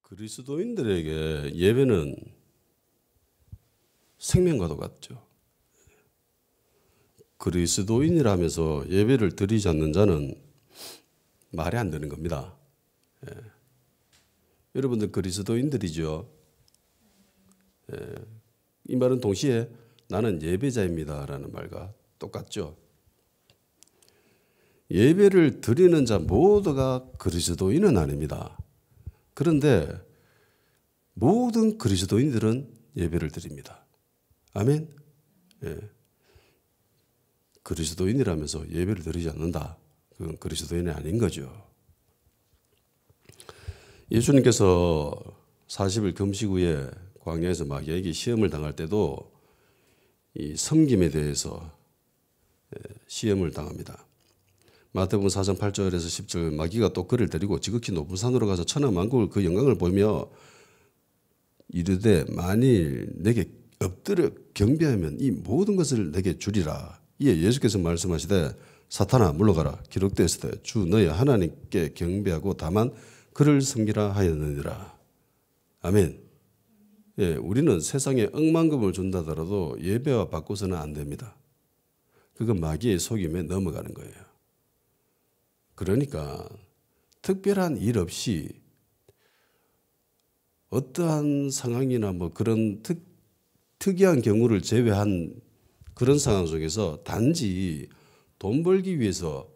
그리스도인들에게 예배는 생명과도 같죠. 그리스도인이라면서 예배를 드리지 않는 자는 말이 안 되는 겁니다. 예. 여러분들 그리스도인들이죠. 예. 이 말은 동시에 나는 예배자입니다 라는 말과 똑같죠. 예배를 드리는 자 모두가 그리스도인은 아닙니다. 그런데 모든 그리스도인들은 예배를 드립니다. 아멘. 예. 그리스도인이라면서 예배를 드리지 않는다. 그건 그리스도인이 아닌 거죠. 예수님께서 40일 금식 후에 광야에서 마귀에게 시험을 당할 때도 이 섬김에 대해서 시험을 당합니다. 마태복음 4장 8절에서 10절 마귀가 또 그를 데리고 지극히 높은 산으로 가서 천하만국을 그 영광을 보며 이르되 만일 내게 엎드려 경배하면 이 모든 것을 내게 주리라. 이에 예수께서 말씀하시되 사탄아 물러가라. 기록되었으되 주 너희 하나님께 경배하고 다만 그를 섬기라 하였느니라. 아멘. 예, 우리는 세상에 억만금을 준다더라도 예배와 바꿔서는 안 됩니다. 그건 마귀의 속임에 넘어가는 거예요. 그러니까 특별한 일 없이 어떠한 상황이나 뭐 그런 특이한 경우를 제외한 그런 상황 속에서 단지 돈 벌기 위해서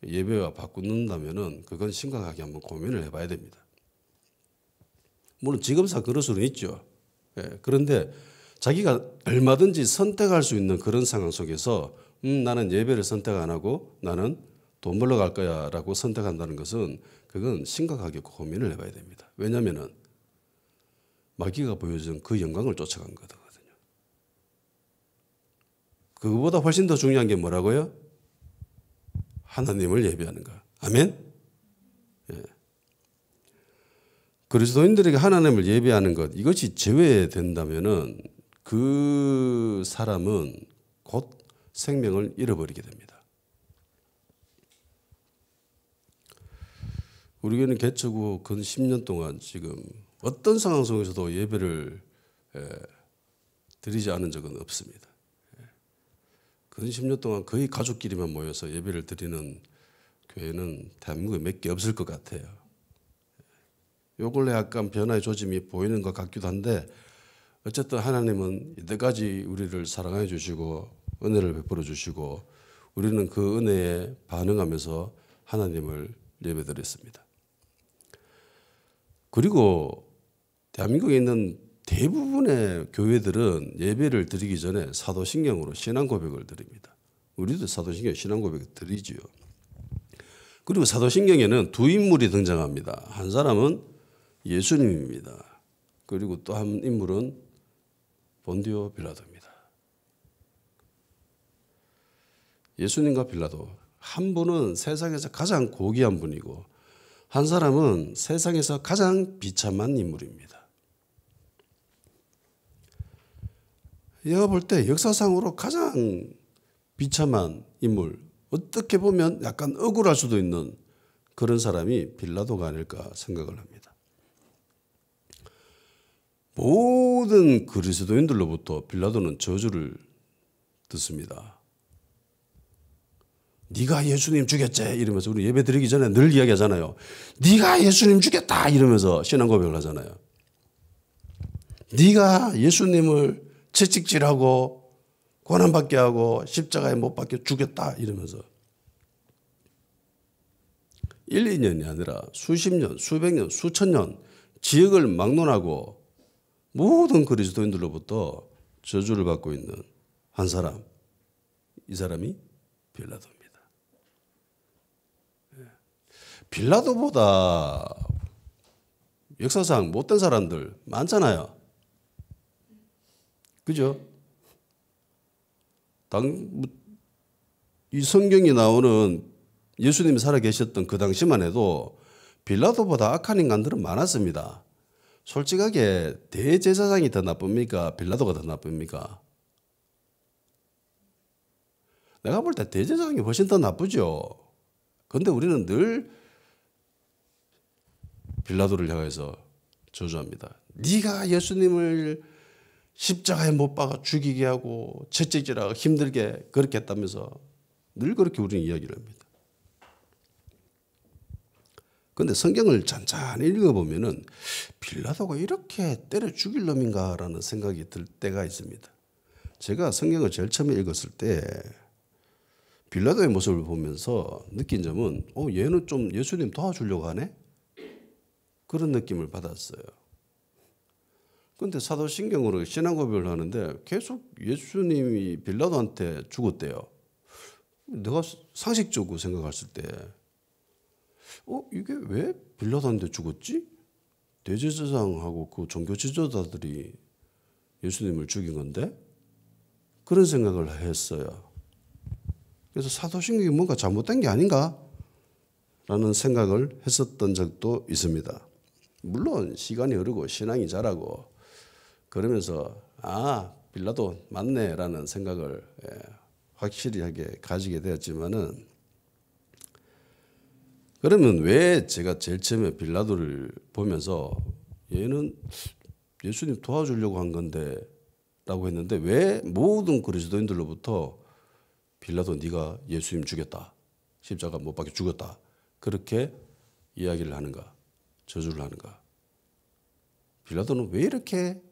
예배와 바꾼다면은 그건 심각하게 한번 고민을 해봐야 됩니다. 물론 지금사 그럴 수는 있죠. 예, 그런데 자기가 얼마든지 선택할 수 있는 그런 상황 속에서 나는 예배를 선택 안 하고 나는 돈 벌러 갈 거야 라고 선택한다는 것은 그건 심각하게 고민을 해봐야 됩니다. 왜냐하면 마귀가 보여준 그 영광을 쫓아간 거거든요. 그거보다 훨씬 더 중요한 게 뭐라고요? 하나님을 예배하는 거. 아멘? 예. 그리스도인들에게 하나님을 예배하는 것, 이것이 제외된다면은 그 사람은 곧 생명을 잃어버리게 됩니다. 우리 교회는 개척 후 근 10년 동안 지금 어떤 상황 속에서도 예배를 드리지 않은 적은 없습니다. 근 10년 동안 거의 가족끼리만 모여서 예배를 드리는 교회는 대한민국에 몇 개 없을 것 같아요. 요 근래 약간 변화의 조짐이 보이는 것 같기도 한데 어쨌든 하나님은 이때까지 우리를 사랑해 주시고 은혜를 베풀어 주시고 우리는 그 은혜에 반응하면서 하나님을 예배드렸습니다. 그리고 대한민국에 있는 대부분의 교회들은 예배를 드리기 전에 사도신경으로 신앙 고백을 드립니다. 우리도 사도신경 신앙 고백을 드리지요. 그리고 사도신경에는 두 인물이 등장합니다. 한 사람은 예수님입니다. 그리고 또 한 인물은 본디오 빌라도입니다. 예수님과 빌라도, 한 분은 세상에서 가장 고귀한 분이고 한 사람은 세상에서 가장 비참한 인물입니다. 내가 볼 때 역사상으로 가장 비참한 인물, 어떻게 보면 약간 억울할 수도 있는 그런 사람이 빌라도가 아닐까 생각을 합니다. 모든 그리스도인들로부터 빌라도는 저주를 듣습니다. 네가 예수님 죽였지? 이러면서 우리 예배 드리기 전에 늘 이야기하잖아요. 네가 예수님 죽였다! 이러면서 신앙 고백을 하잖아요. 네가 예수님을 채찍질하고 고난받게 하고 십자가에 못 박혀 죽였다 이러면서 1, 2년이 아니라 수십 년, 수백 년, 수천 년 지역을 막론하고 모든 그리스도인들로부터 저주를 받고 있는 한 사람, 이 사람이 빌라도입니다. 빌라도보다 역사상 못된 사람들 많잖아요. 그죠? 이 성경이 나오는 예수님이 살아계셨던 그 당시만 해도 빌라도보다 악한 인간들은 많았습니다. 솔직하게 대제사장이 더 나쁩니까? 빌라도가 더 나쁩니까? 내가 볼 때 대제사장이 훨씬 더 나쁘죠. 그런데 우리는 늘 빌라도를 향해서 저주합니다. 네가 예수님을 십자가에 못 박아 죽이게 하고 채찍질하고 힘들게 그렇게 했다면서 늘 그렇게 우리는 이야기를 합니다. 그런데 성경을 잔잔히 읽어보면은 빌라도가 이렇게 때려 죽일 놈인가라는 생각이 들 때가 있습니다. 제가 성경을 제일 처음에 읽었을 때 빌라도의 모습을 보면서 느낀 점은 얘는 좀 예수님 도와주려고 하네? 그런 느낌을 받았어요. 그런데 사도신경으로 신앙 고백을 하는데 계속 예수님이 빌라도한테 죽었대요. 내가 상식적으로 생각했을 때 이게 왜 빌라도한테 죽었지? 대제사장하고 그 종교 지도자들이 예수님을 죽인 건데? 그런 생각을 했어요. 그래서 사도신경이 뭔가 잘못된 게 아닌가? 라는 생각을 했었던 적도 있습니다. 물론 시간이 흐르고 신앙이 자라고 그러면서 빌라도 맞네 라는 생각을 확실하게 가지게 되었지만은 그러면 왜 제가 제일 처음에 빌라도를 보면서 얘는 예수님 도와주려고 한 건데 라고 했는데 왜 모든 그리스도인들로부터 빌라도 네가 예수님 죽였다. 십자가 못 박혀 죽었다. 그렇게 이야기를 하는가? 저주를 하는가? 빌라도는 왜 이렇게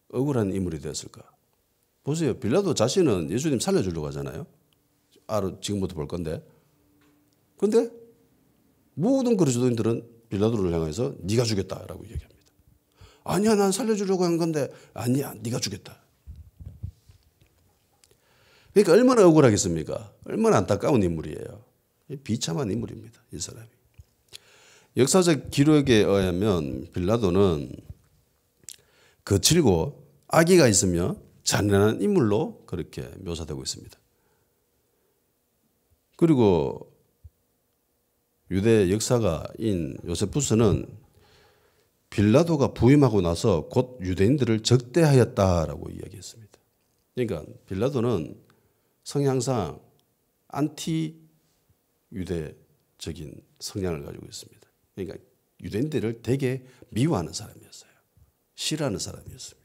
억울한 인물이 되었을까? 보세요. 빌라도 자신은 예수님 살려주려고 하잖아요. 지금부터 볼 건데. 그런데 모든 그리스도인들은 빌라도를 향해서 네가 죽였다라고 얘기합니다. 아니야, 난 살려주려고 한 건데 아니야, 네가 죽였다. 그러니까 얼마나 억울하겠습니까? 얼마나 안타까운 인물이에요. 비참한 인물입니다. 이 사람이. 역사적 기록에 의하면 빌라도는 거칠고 악의가 있으며 잔인한 인물로 그렇게 묘사되고 있습니다. 그리고 유대 역사가인 요세푸스는 빌라도가 부임하고 나서 곧 유대인들을 적대하였다라고 이야기했습니다. 그러니까 빌라도는 성향상 안티 유대적인 성향을 가지고 있습니다. 그러니까 유대인들을 되게 미워하는 사람이었어요. 싫어하는 사람이었습니다.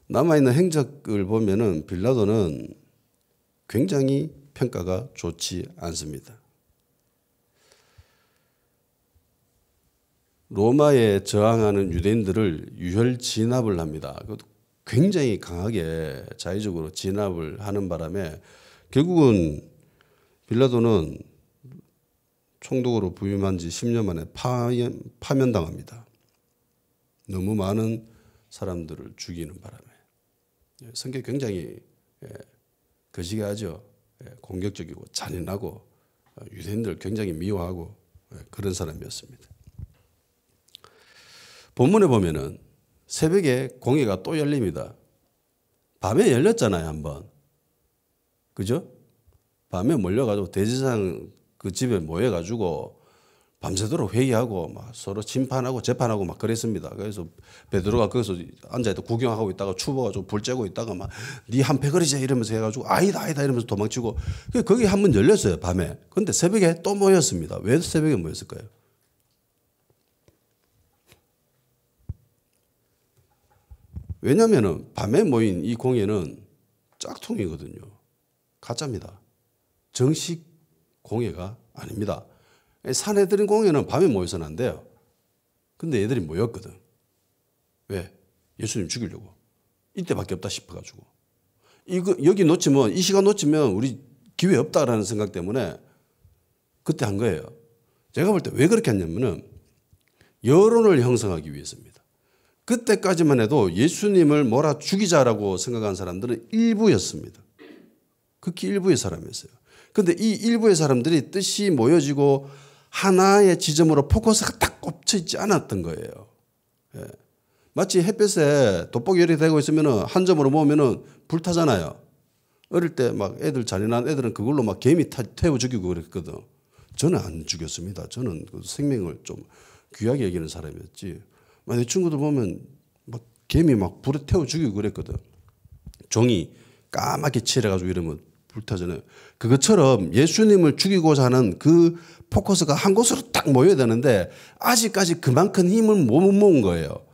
남아있는 행적을 보면은 빌라도는 굉장히 평가가 좋지 않습니다. 로마에 저항하는 유대인들을 유혈 진압을 합니다. 굉장히 강하게 자의적으로 진압을 하는 바람에 결국은 빌라도는 총독으로 부임한 지 10년 만에 파면당합니다. 너무 많은 사람들을 죽이는 바람에. 성격이 굉장히 거시기하죠. 공격적이고 잔인하고 유대인들 굉장히 미워하고 그런 사람이었습니다. 본문에 보면은 새벽에 공회가 또 열립니다. 밤에 열렸잖아요, 한번. 그죠? 밤에 몰려가지고 대제사장 그 집에 모여가지고 밤새도록 회의하고 막 서로 심판하고 재판하고 막 그랬습니다. 그래서 베드로가 거기서 앉아있다 구경하고 있다가 추워가지고 불 쬐고 있다가 막 네 한패 그리자 이러면서 해가지고 아니다 이러면서 도망치고 거기 한번 열렸어요, 밤에. 근데 새벽에 또 모였습니다. 왜 새벽에 모였을까요? 왜냐하면 밤에 모인 이 공회는 짝퉁이거든요. 가짜입니다. 정식 공회가 아닙니다. 사내들인 공회는 밤에 모여서는 안 돼요. 근데 얘들이 모였거든. 왜? 예수님 죽이려고. 이때밖에 없다 싶어가지고. 여기 놓치면, 이 시간 놓치면 우리 기회 없다라는 생각 때문에 그때 한 거예요. 제가 볼 때 왜 그렇게 했냐면은 여론을 형성하기 위해서입니다. 그때까지만 해도 예수님을 몰아 죽이자라고 생각한 사람들은 일부였습니다. 극히 일부의 사람이었어요. 그런데 이 일부의 사람들이 뜻이 모여지고 하나의 지점으로 포커스가 딱 꽂혀 있지 않았던 거예요. 예. 마치 햇볕에 돋보기 되고 있으면 한 점으로 모으면 불타잖아요. 어릴 때 막 애들 잔인한 애들은 그걸로 막 개미 태워 죽이고 그랬거든. 저는 안 죽였습니다. 저는 생명을 좀 귀하게 여기는 사람이었지. 내 친구들 보면 막 개미 막 불에 태워 죽이고 그랬거든. 종이 까맣게 칠해가지고 이러면 불타잖아요. 그것처럼 예수님을 죽이고자 하는 그 포커스가 한 곳으로 딱 모여야 되는데 아직까지 그만큼 힘을 못 모은 거예요.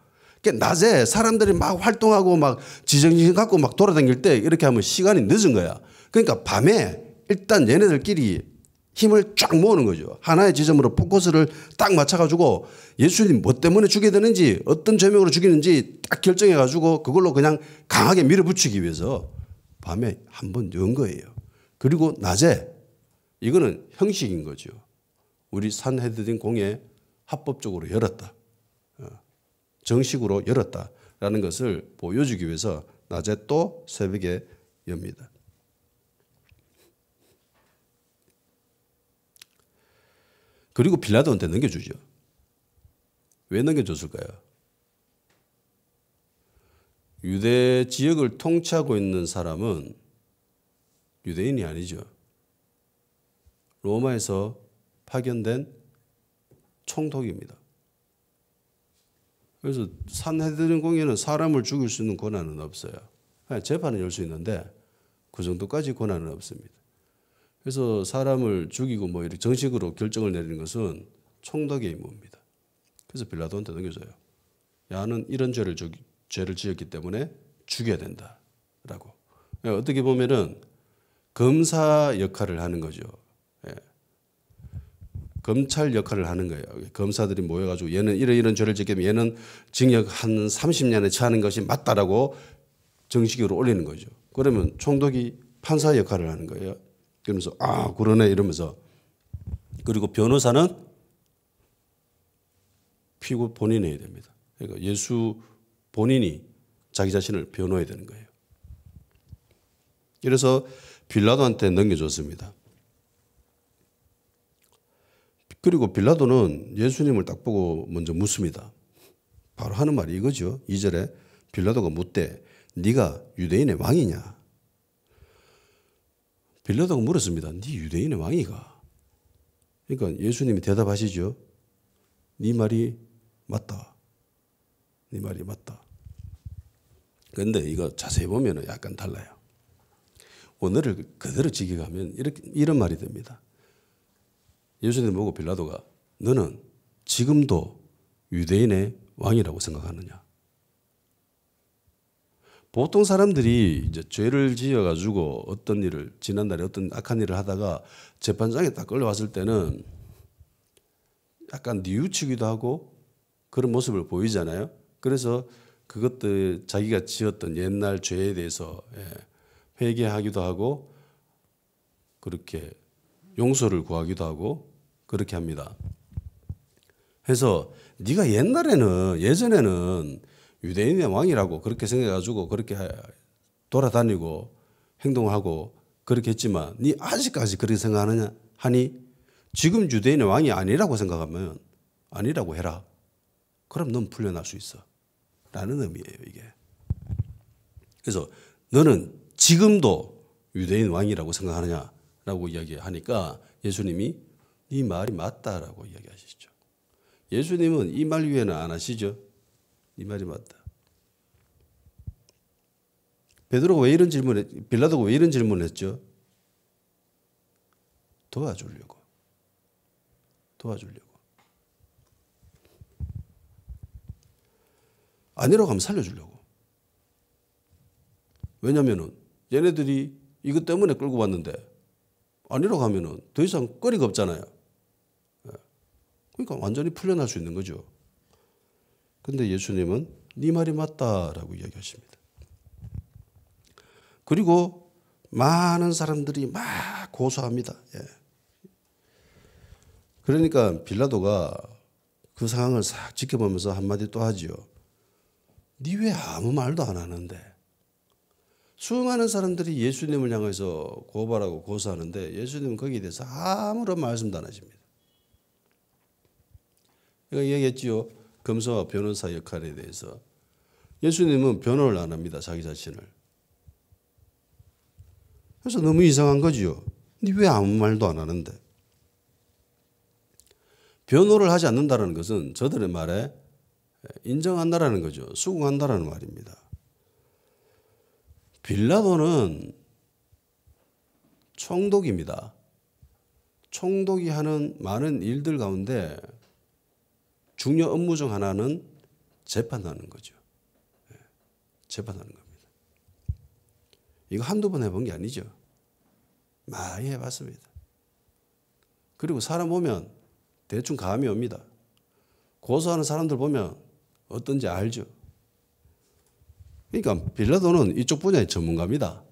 그러니까 낮에 사람들이 막 활동하고 막 지정신 갖고 막 돌아다닐 때 이렇게 하면 시간이 늦은 거야. 그러니까 밤에 일단 얘네들끼리 힘을 쫙 모으는 거죠. 하나의 지점으로 포커스를 딱 맞춰가지고 예수님 뭐 때문에 죽여야 되는지 어떤 죄명으로 죽이는지 딱 결정해가지고 그걸로 그냥 강하게 밀어붙이기 위해서 밤에 한번 연 거예요. 그리고 낮에 이거는 형식인 거죠. 우리 산헤드린 공회 합법적으로 열었다. 정식으로 열었다라는 것을 보여주기 위해서 낮에 또 새벽에 엽니다. 그리고 빌라도한테 넘겨주죠. 왜 넘겨줬을까요? 유대 지역을 통치하고 있는 사람은 유대인이 아니죠. 로마에서 파견된 총독입니다. 그래서 산헤드린 공회는 사람을 죽일 수 있는 권한은 없어요. 재판을 열 수 있는데 그 정도까지 권한은 없습니다. 그래서 사람을 죽이고 뭐 이렇게 정식으로 결정을 내리는 것은 총독의 임무입니다. 그래서 빌라도한테 넘겨줘요. 야는 이런 죄를 지었기 때문에 죽여야 된다라고. 어떻게 보면은 검사 역할을 하는 거죠. 검찰 역할을 하는 거예요. 검사들이 모여가지고 얘는 이런 죄를 지으면 얘는 징역 한 30년에 처하는 것이 맞다라고 정식으로 올리는 거죠. 그러면 총독이 판사 역할을 하는 거예요. 그러면서 아 그러네 이러면서 그리고 변호사는 피고 본인이 해야 됩니다. 그러니까 예수 본인이 자기 자신을 변호해야 되는 거예요. 그래서 빌라도한테 넘겨줬습니다. 그리고 빌라도는 예수님을 딱 보고 먼저 묻습니다. 바로 하는 말이 이거죠. 2절에 빌라도가 묻되 네가 유대인의 왕이냐? 빌라도가 물었습니다. 네 유대인의 왕이가? 그러니까 예수님이 대답하시죠. 네 말이 맞다. 네 말이 맞다. 그런데 이거 자세히 보면 약간 달라요. 오늘을 그대로 지켜가면 이런 말이 됩니다. 예수님 보고 빌라도가 너는 지금도 유대인의 왕이라고 생각하느냐? 보통 사람들이 이제 죄를 지어가지고 어떤 일을 지난날에 어떤 악한 일을 하다가 재판장에 딱 끌려왔을 때는 약간 뉘우치기도 하고 그런 모습을 보이잖아요. 그래서 그것들 자기가 지었던 옛날 죄에 대해서 회개하기도 하고 그렇게 용서를 구하기도 하고 그렇게 합니다. 해서 네가 예전에는 유대인의 왕이라고 그렇게 생각해가지고 그렇게 돌아다니고 행동하고 그렇게 했지만 네 아직까지 그렇게 생각하느냐 하니 지금 유대인의 왕이 아니라고 생각하면 아니라고 해라. 그럼 넌 풀려날 수 있어. 라는 의미예요 이게. 그래서 너는 지금도 유대인 왕이라고 생각하느냐라고 이야기하니까 예수님이 네 말이 맞다라고 이야기하시죠. 예수님은 이 말 위에는 안 하시죠. 이 말이 맞다. 빌라도가 왜 이런 질문을 했죠? 도와주려고. 아니라고 하면 살려주려고. 왜냐면은 얘네들이 이것 때문에 끌고 왔는데 아니라고 하면은 더 이상 거리가 없잖아요. 그러니까 완전히 풀려날 수 있는 거죠. 근데 예수님은 네 말이 맞다라고 이야기하십니다. 그리고 많은 사람들이 막 고소합니다. 그러니까 빌라도가 그 상황을 싹 지켜보면서 한마디 또 하지요. 네 왜 아무 말도 안 하는데? 수많은 사람들이 예수님을 향해서 고발하고 고소하는데 예수님은 거기에 대해서 아무런 말씀도 안 하십니다. 제가 얘기했지요. 검사와 변호사 역할에 대해서. 예수님은 변호를 안 합니다. 자기 자신을. 그래서 너무 이상한 거지요. 네 왜 아무 말도 안 하는데? 변호를 하지 않는다는 것은 저들의 말에 인정한다라는 거죠. 수긍한다라는 말입니다. 빌라도는 총독입니다. 총독이 하는 많은 일들 가운데 중요 업무 중 하나는 재판하는 거죠. 재판하는 겁니다. 이거 한두 번 해본 게 아니죠. 많이 해봤습니다. 그리고 사람 보면 대충 감이 옵니다. 고소하는 사람들 보면 어떤지 알죠. 그러니까 빌라도는 이쪽 분야의 전문가입니다.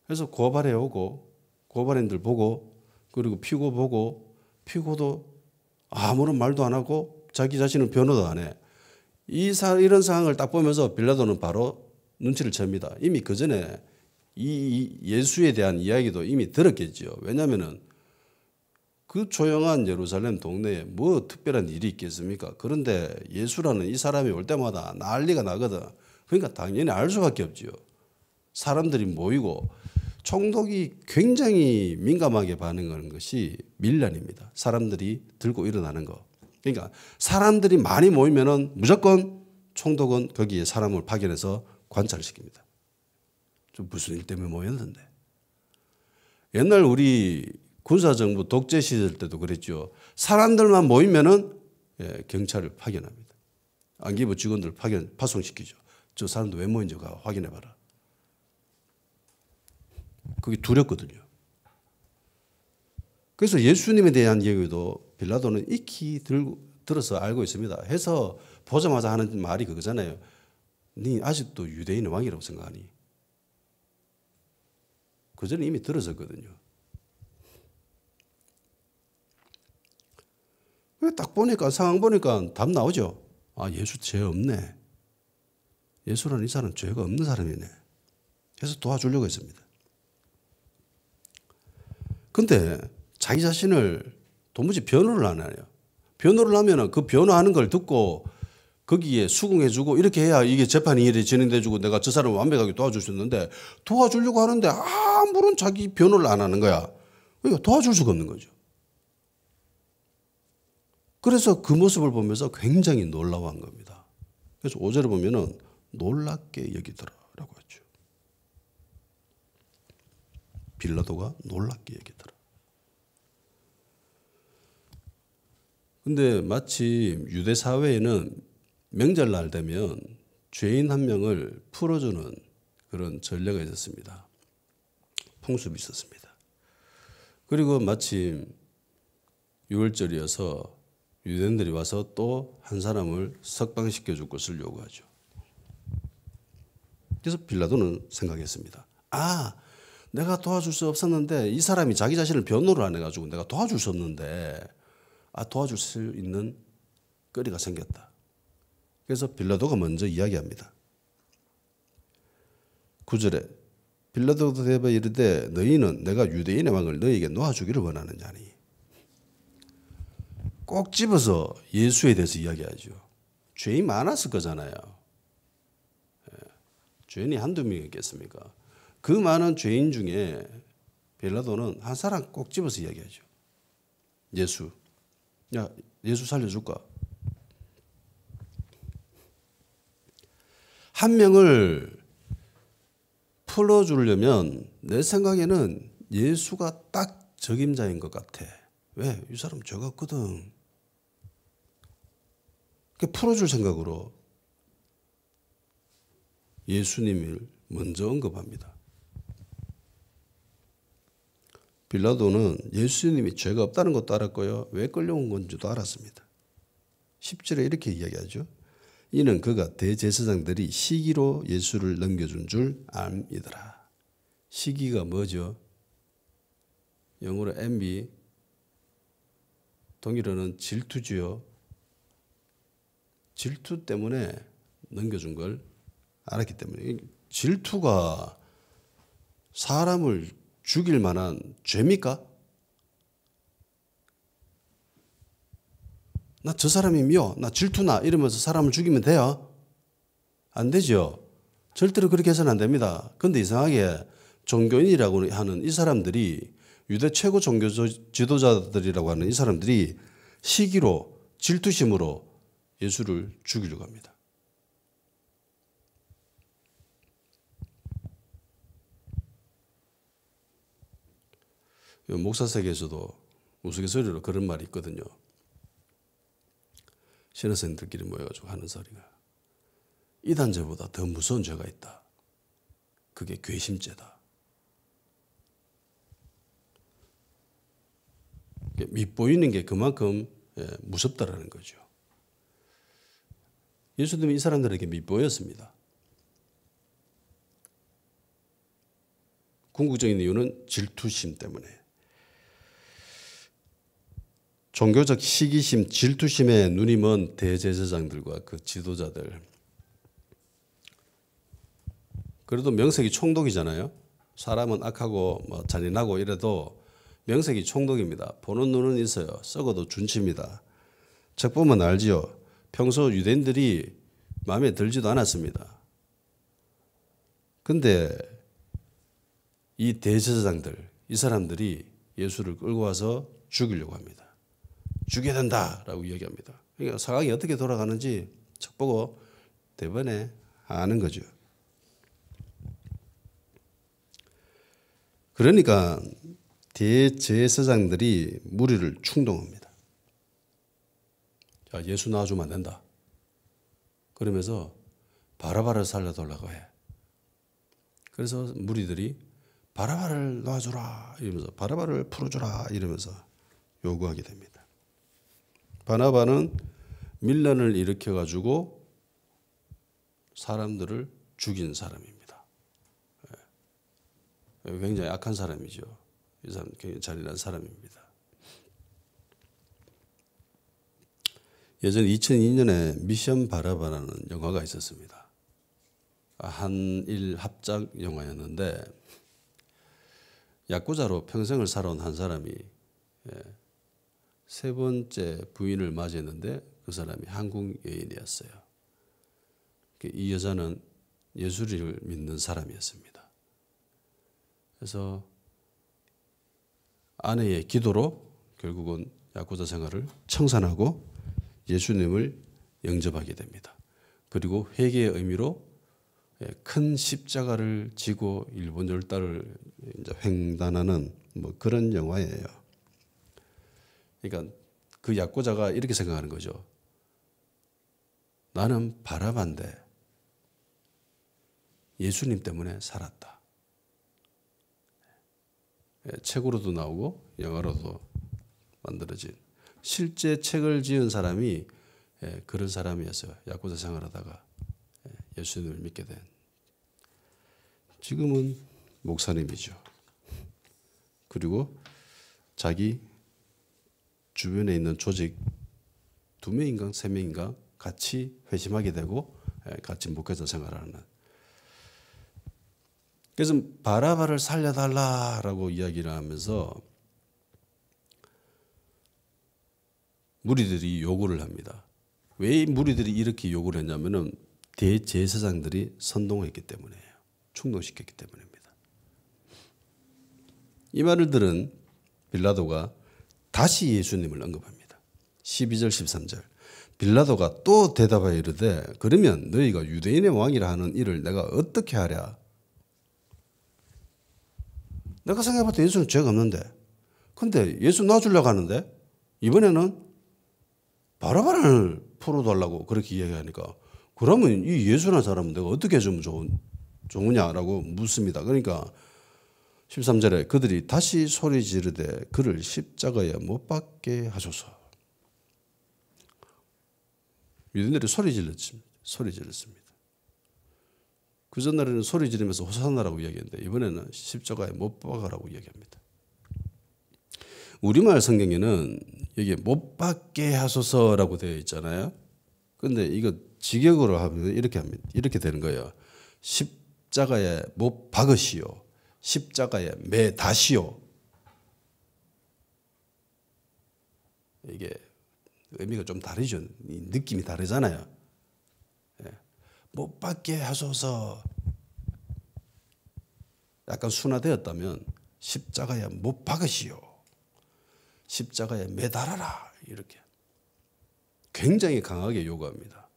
그래서 고발해 오고 고발인들 보고 그리고 피고 보고 피고도 아무런 말도 안 하고 자기 자신은 변호도 안 해. 이런 상황을 딱 보면서 빌라도는 바로 눈치를 챕니다. 이미 그 전에 이 예수에 대한 이야기도 이미 들었겠죠. 왜냐하면은 그 조용한 예루살렘 동네에 뭐 특별한 일이 있겠습니까? 그런데 예수라는 이 사람이 올 때마다 난리가 나거든. 그러니까 당연히 알 수밖에 없죠. 사람들이 모이고 총독이 굉장히 민감하게 반응하는 것이 밀란입니다. 사람들이 들고 일어나는 거. 그러니까 사람들이 많이 모이면은 무조건 총독은 거기에 사람을 파견해서 관찰시킵니다. 좀 무슨 일 때문에 모였는데. 옛날 우리 군사정부 독재 시절 때도 그랬죠. 사람들만 모이면은 경찰을 파견합니다. 안기부 직원들 파송시키죠. 저 사람들 왜 모인지 가 확인해봐라. 그게 두렵거든요. 그래서 예수님에 대한 얘기도 빌라도는 익히 들어서 알고 있습니다. 해서 보자마자 하는 말이 그거잖아요. 네 아직도 유대인의 왕이라고 생각하니? 그 전에 이미 들었었거든요. 딱 보니까 상황 보니까 답 나오죠. 아, 예수 죄 없네. 예수라는 이 사람은 죄가 없는 사람이네. 그래서 도와주려고 했습니다. 근데 자기 자신을 도무지 변호를 안 해요. 변호를 하면 그 변호하는 걸 듣고 거기에 수긍해주고 이렇게 해야 이게 재판이 일이 진행돼주고 내가 저 사람을 완벽하게 도와줄 수 있는데 도와주려고 하는데 아무런 자기 변호를 안 하는 거야. 그러니까 도와줄 수가 없는 거죠. 그래서 그 모습을 보면서 굉장히 놀라워한 겁니다. 그래서 5절에 보면은 놀랍게 여기더라라고 하죠. 빌라도가 놀랍게 여기더라. 근데 마침 유대 사회에는 명절날 되면 죄인 한 명을 풀어주는 그런 전례가 있었습니다. 풍습이 있었습니다. 그리고 마침 6월절이어서 유대인들이 와서 또 한 사람을 석방시켜 줄 것을 요구하죠. 그래서 빌라도는 생각했습니다. 아, 내가 도와줄 수 없었는데 이 사람이 자기 자신을 변호를 안 해가지고 내가 도와줄 수 없는데 도와줄 수 있는 거리가 생겼다. 그래서 빌라도가 먼저 이야기합니다. 9절에 빌라도가 대답하여 이르되 너희는 내가 유대인의 왕을 너희에게 놓아주기를 원하느냐니. 꼭 집어서 예수에 대해서 이야기하죠. 죄인이 많았을 거잖아요. 죄인이 한두 명이겠습니까? 그 많은 죄인 중에 빌라도는 한 사람 꼭 집어서 이야기하죠. 예수. 야, 예수 살려줄까? 한 명을 풀어주려면 내 생각에는 예수가 딱 적임자인 것 같아. 왜? 이 사람 죄가 없거든. 풀어줄 생각으로 예수님을 먼저 언급합니다. 빌라도는 예수님이 죄가 없다는 것도 알았고요. 왜 끌려온 건지도 알았습니다. 10절에 이렇게 이야기하죠. 이는 그가 대제사장들이 시기로 예수를 넘겨준 줄 암이더라. 시기가 뭐죠? 영어로 envy, 동일어는 질투지요. 질투 때문에 넘겨준 걸 알았기 때문에. 질투가 사람을 죽일 만한 죄입니까? 나 저 사람이 미워, 나 질투나 이러면서 사람을 죽이면 돼요? 안 되죠. 절대로 그렇게 해서는 안 됩니다. 그런데 이상하게 종교인이라고 하는 이 사람들이 유대 최고 종교 지도자들이라고 하는 이 사람들이 시기로 질투심으로 예수를 죽이려고 합니다. 목사 세계에서도 우스갯소리로 그런 말이 있거든요. 신학생들끼리 모여가지고 하는 소리가 이단죄보다 더 무서운 죄가 있다. 그게 괘씸죄다. 밉보이는 게 그만큼 무섭다라는 거죠. 예수님이 이 사람들에게 밉보였습니다. 궁극적인 이유는 질투심 때문에. 종교적 시기심, 질투심에 눈이 먼 대제사장들과 그 지도자들. 그래도 명색이 총독이잖아요. 사람은 악하고 뭐 잔인하고 이래도 명색이 총독입니다. 보는 눈은 있어요. 썩어도 준치입니다. 책 보면 알지요. 평소 유대인들이 마음에 들지도 않았습니다. 근데 이 대제사장들, 이 사람들이 예수를 끌고 와서 죽이려고 합니다. 죽여야 된다라고 이야기합니다. 그러니까 상황이 어떻게 돌아가는지 책 보고 대번에 아는 거죠. 그러니까 대제사장들이 무리를 충동합니다. 자, 예수 놔주면 안 된다. 그러면서 바라바를 살려달라고 해. 그래서 무리들이 바라바를 놔주라 이러면서 바라바를 풀어주라 이러면서 요구하게 됩니다. 바나바는 밀란을 일으켜가지고 사람들을 죽인 사람입니다. 굉장히 악한 사람이죠. 이 사람 굉장히 잔인한 사람입니다. 예전 2002년에 미션 바라바라는 영화가 있었습니다. 한일 합작 영화였는데 야쿠자로 평생을 살아온 한 사람이 세 번째 부인을 맞이했는데 그 사람이 한국 여인이었어요. 이 여자는 예수를 믿는 사람이었습니다. 그래서 아내의 기도로 결국은 야쿠자 생활을 청산하고 예수님을 영접하게 됩니다. 그리고 회개의 의미로 큰 십자가를 지고 일본 열달을 이제 횡단하는 뭐 그런 영화예요. 그러니까 그 야쿠자가 이렇게 생각하는 거죠. 나는 바라바인데 예수님 때문에 살았다. 책으로도 나오고 영화로도 만들어진 실제 책을 지은 사람이 그런 사람이었어요. 야쿠자 생활하다가 예수님을 믿게 된. 지금은 목사님이죠. 그리고 자기 주변에 있는 조직 2명인가 3명인가 같이 회심하게 되고 같이 목회자 생활하는. 그래서 바라바를 살려달라라고 이야기를 하면서 무리들이 요구를 합니다. 왜 무리들이 이렇게 요구를 했냐면은 대제사장들이 선동했기 때문이에요. 충동시켰기 때문입니다. 이 말을 들은 빌라도가 다시 예수님을 언급합니다. 12절 13절 빌라도가 또 대답하여 이르되 그러면 너희가 유대인의 왕이라 하는 이를 내가 어떻게 하랴? 내가 생각해볼 때 예수는 죄가 없는데 근데 예수 놔주려고 하는데 이번에는 바라바를 풀어달라고 그렇게 이야기하니까 그러면 이 예수라는 사람은 내가 어떻게 해주면 좋으냐라고 묻습니다. 그러니까 13절에 그들이 다시 소리 지르되 그를 십자가에 못 박게 하소서. 유대인들이 소리 질렀습니다. 그 전날에는 소리 지르면서 호산나라고 이야기했는데 이번에는 십자가에 못 박으라고 이야기합니다. 우리말 성경에는 여기에 못 박게 하소서라고 되어 있잖아요. 그런데 이거 직역으로 하면 이렇게 되는 거예요. 십자가에 못 박으시오. 십자가에 매다시오. 이게 의미가 좀 다르죠. 느낌이 다르잖아요. 못 박게 하소서. 약간 순화되었다면 십자가에 못 박으시오. 십자가에 매달아라. 이렇게 굉장히 강하게 요구합니다.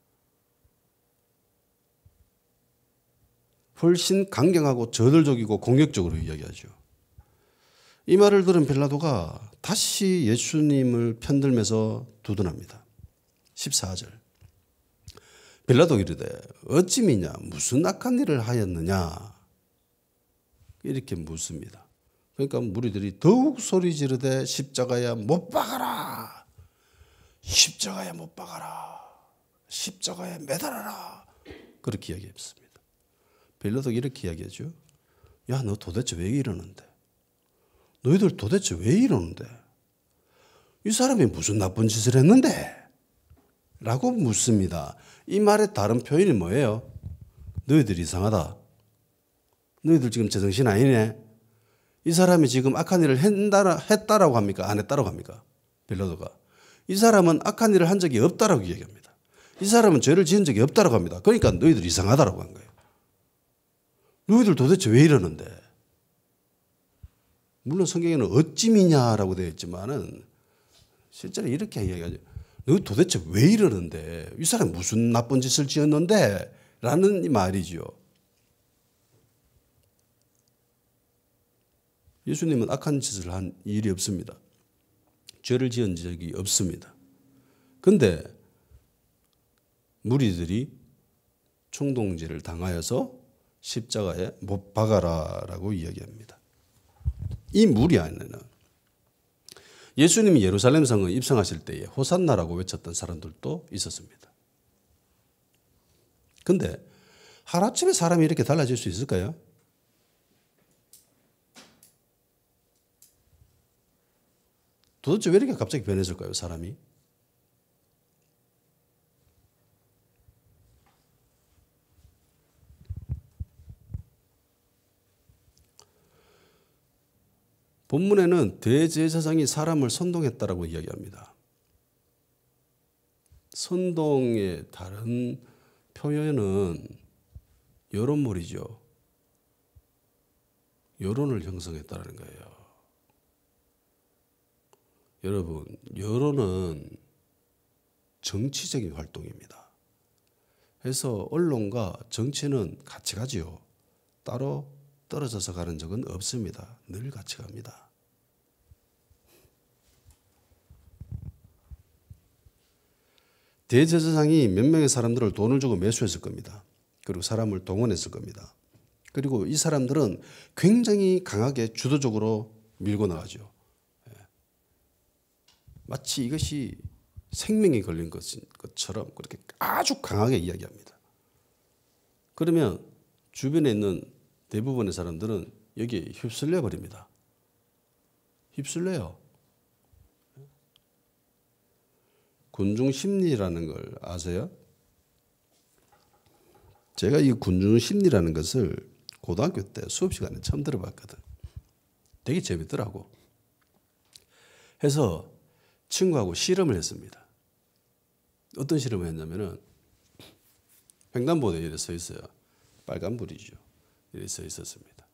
훨씬 강경하고 저돌적이고 공격적으로 이야기하죠. 이 말을 들은 빌라도가 다시 예수님을 편들면서 두둔합니다. 14절. 빌라도 이르되 어찌 미냐 무슨 악한 일을 하였느냐 이렇게 묻습니다. 그러니까 무리들이 더욱 소리 지르되 십자가에 못 박아라. 십자가에 못 박아라. 십자가에 매달아라. 그렇게 이야기했습니다. 빌라도가 이렇게 이야기하죠. 야, 너 도대체 왜 이러는데? 너희들 도대체 왜 이러는데? 이 사람이 무슨 나쁜 짓을 했는데? 라고 묻습니다. 이 말의 다른 표현이 뭐예요? 너희들 이상하다. 너희들 지금 제정신 아니네. 이 사람이 지금 악한 일을 했다라고 합니까? 안 했다라고 합니까? 빌라도가. 이 사람은 악한 일을 한 적이 없다라고 얘기합니다. 이 사람은 죄를 지은 적이 없다라고 합니다. 그러니까 너희들 이상하다라고 한 거예요. 너희들 도대체 왜 이러는데? 물론 성경에는 어찌미냐라고 되어 있지만은 실제로 이렇게 이야기하죠. 너 도대체 왜 이러는데? 이 사람이 무슨 나쁜 짓을 지었는데? 라는 말이죠. 예수님은 악한 짓을 한 일이 없습니다. 죄를 지은 적이 없습니다. 그런데 무리들이 충동질을 당하여서 십자가에 못 박아라라고 이야기합니다. 이 무리 안에는 예수님이 예루살렘 성에 입성하실 때에 호산나라고 외쳤던 사람들도 있었습니다. 그런데 하루아침에 사람이 이렇게 달라질 수 있을까요? 도대체 왜 이렇게 갑자기 변했을까요, 사람이? 본문에는 대제사장이 사람을 선동했다라고 이야기합니다. 선동의 다른 표현은 여론몰이죠. 여론을 형성했다는 거예요. 여러분, 여론은 정치적인 활동입니다. 그래서 언론과 정치는 같이 가지요. 따로 떨어져서 가는 적은 없습니다. 늘 같이 갑니다. 대제사장이 몇 명의 사람들을 돈을 주고 매수했을 겁니다. 그리고 사람을 동원했을 겁니다. 그리고 이 사람들은 굉장히 강하게 주도적으로 밀고 나가죠. 마치 이것이 생명이 걸린 것처럼 그렇게 아주 강하게 이야기합니다. 그러면 주변에 있는 대부분의 사람들은 여기에 휩쓸려 버립니다. 휩쓸려요. 군중 심리라는 걸 아세요? 제가 이 군중 심리라는 것을 고등학교 때 수업 시간에 처음 들어봤거든. 되게 재밌더라고. 해서 친구하고 실험을 했습니다. 어떤 실험을 했냐면은 횡단보도에 이렇게 서 있어요. 빨간불이죠. 이렇게 서 있었습니다.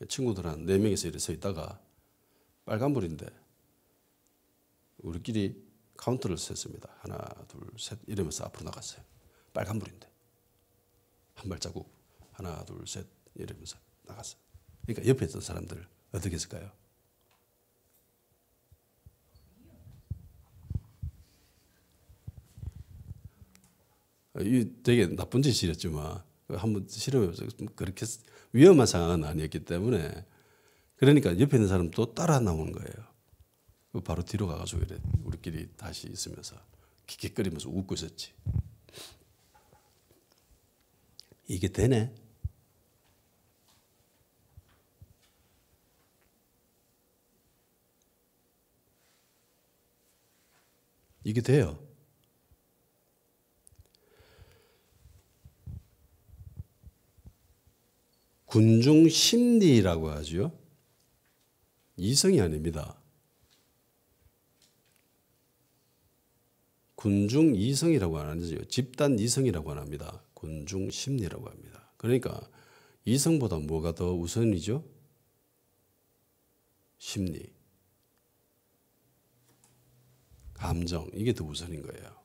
친구들 한 4명이서 이렇게 서 있다가 빨간불인데 우리끼리 카운트를 셌습니다. 하나, 둘, 셋 이러면서 앞으로 나갔어요. 빨간불인데 한 발자국 하나, 둘, 셋 이러면서 나갔어요. 그러니까 옆에 있던 사람들 어떻게 했을까요? 이 되게 나쁜 짓이었지만 한번 실험해보세요. 그렇게 위험한 상황은 아니었기 때문에 그러니까 옆에 있는 사람도 따라 나오는 거예요. 바로 뒤로 가가지고 이래 우리끼리 다시 있으면서 킥킥거리면서 웃고 있었지. 이게 되네? 이게 돼요. 군중 심리라고 하죠. 이성이 아닙니다. 군중 이성이라고 안 하죠. 집단 이성이라고 안 합니다. 군중 심리라고 합니다. 그러니까 이성보다 뭐가 더 우선이죠? 심리, 감정 이게 더 우선인 거예요.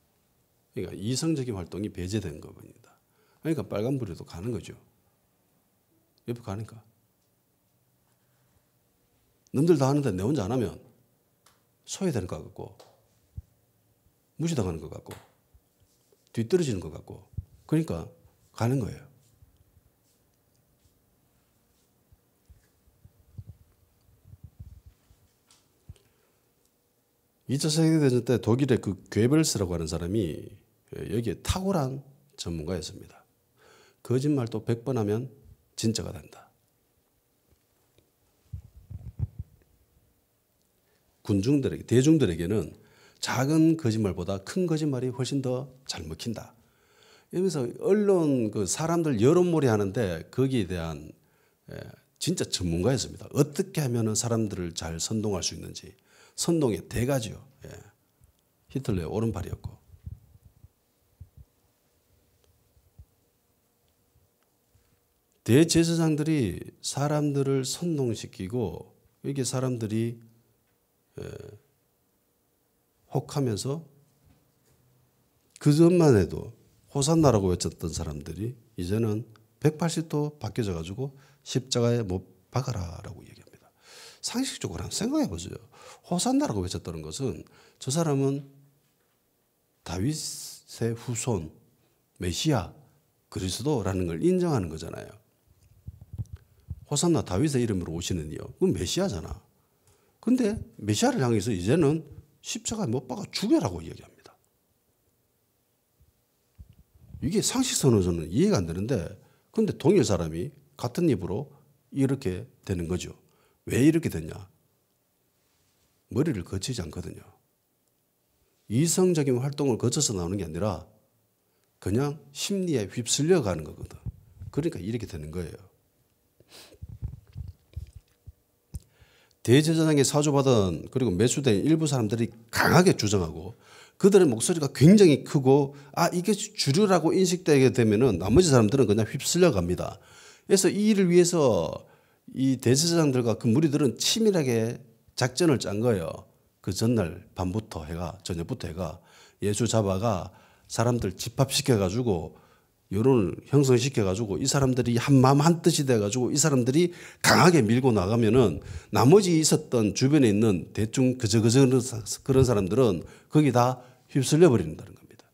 그러니까 이성적인 활동이 배제된 겁니다. 그러니까 빨간불에도 가는 거죠. 옆에 가니까. 남들 다 하는데 내 혼자 안 하면 소외되는 것 같고 무시당하는 것 같고 뒤떨어지는 것 같고 그러니까 가는 거예요. 2차 세계대전 때 독일의 그 괴벨스라고 하는 사람이 여기에 탁월한 전문가였습니다. 거짓말도 100번 하면 진짜가 된다. 군중들에게, 대중들에게는 작은 거짓말보다 큰 거짓말이 훨씬 더 잘 먹힌다. 이러면서 언론, 그 사람들 여론몰이 하는데 거기에 대한 진짜 전문가였습니다. 어떻게 하면 사람들을 잘 선동할 수 있는지. 선동의 대가죠. 히틀러의 오른팔이었고. 대제사장들이 사람들을 선동시키고 이게 사람들이 혹하면서 그 전만 해도 호산나라고 외쳤던 사람들이 이제는 180도 바뀌어져 가지고 십자가에 못 박아라라고 얘기합니다. 상식적으로 한번 생각해 보세요. 호산나라고 외쳤다는 것은 저 사람은 다윗의 후손, 메시아, 그리스도라는 걸 인정하는 거잖아요. 호산나 다윗의 이름으로 오시는 이요. 그건 메시아잖아. 근데 메시아를 향해서 이제는 십자가에 못 박아 죽여라고 얘기합니다. 이게 상식선으로는 이해가 안 되는데 근데 동일 사람이 같은 입으로 이렇게 되는 거죠. 왜 이렇게 됐냐? 머리를 거치지 않거든요. 이성적인 활동을 거쳐서 나오는 게 아니라 그냥 심리에 휩쓸려 가는 거거든. 그러니까 이렇게 되는 거예요. 대제사장에 사주받은 그리고 매수된 일부 사람들이 강하게 주장하고 그들의 목소리가 굉장히 크고 이게 주류라고 인식되게 되면은 나머지 사람들은 그냥 휩쓸려 갑니다. 그래서 이 일을 위해서 이 대제사장들과 그 무리들은 치밀하게 작전을 짠 거예요. 그 전날 밤부터 해가 저녁부터 해가 예수 잡아가 사람들 집합시켜가지고 여론을 형성시켜가지고 이 사람들이 한 마음 한 뜻이 돼가지고 이 사람들이 강하게 밀고 나가면은 나머지 있었던 주변에 있는 대충 그저 그런 사람들은 거기 다 휩쓸려 버린다는 겁니다.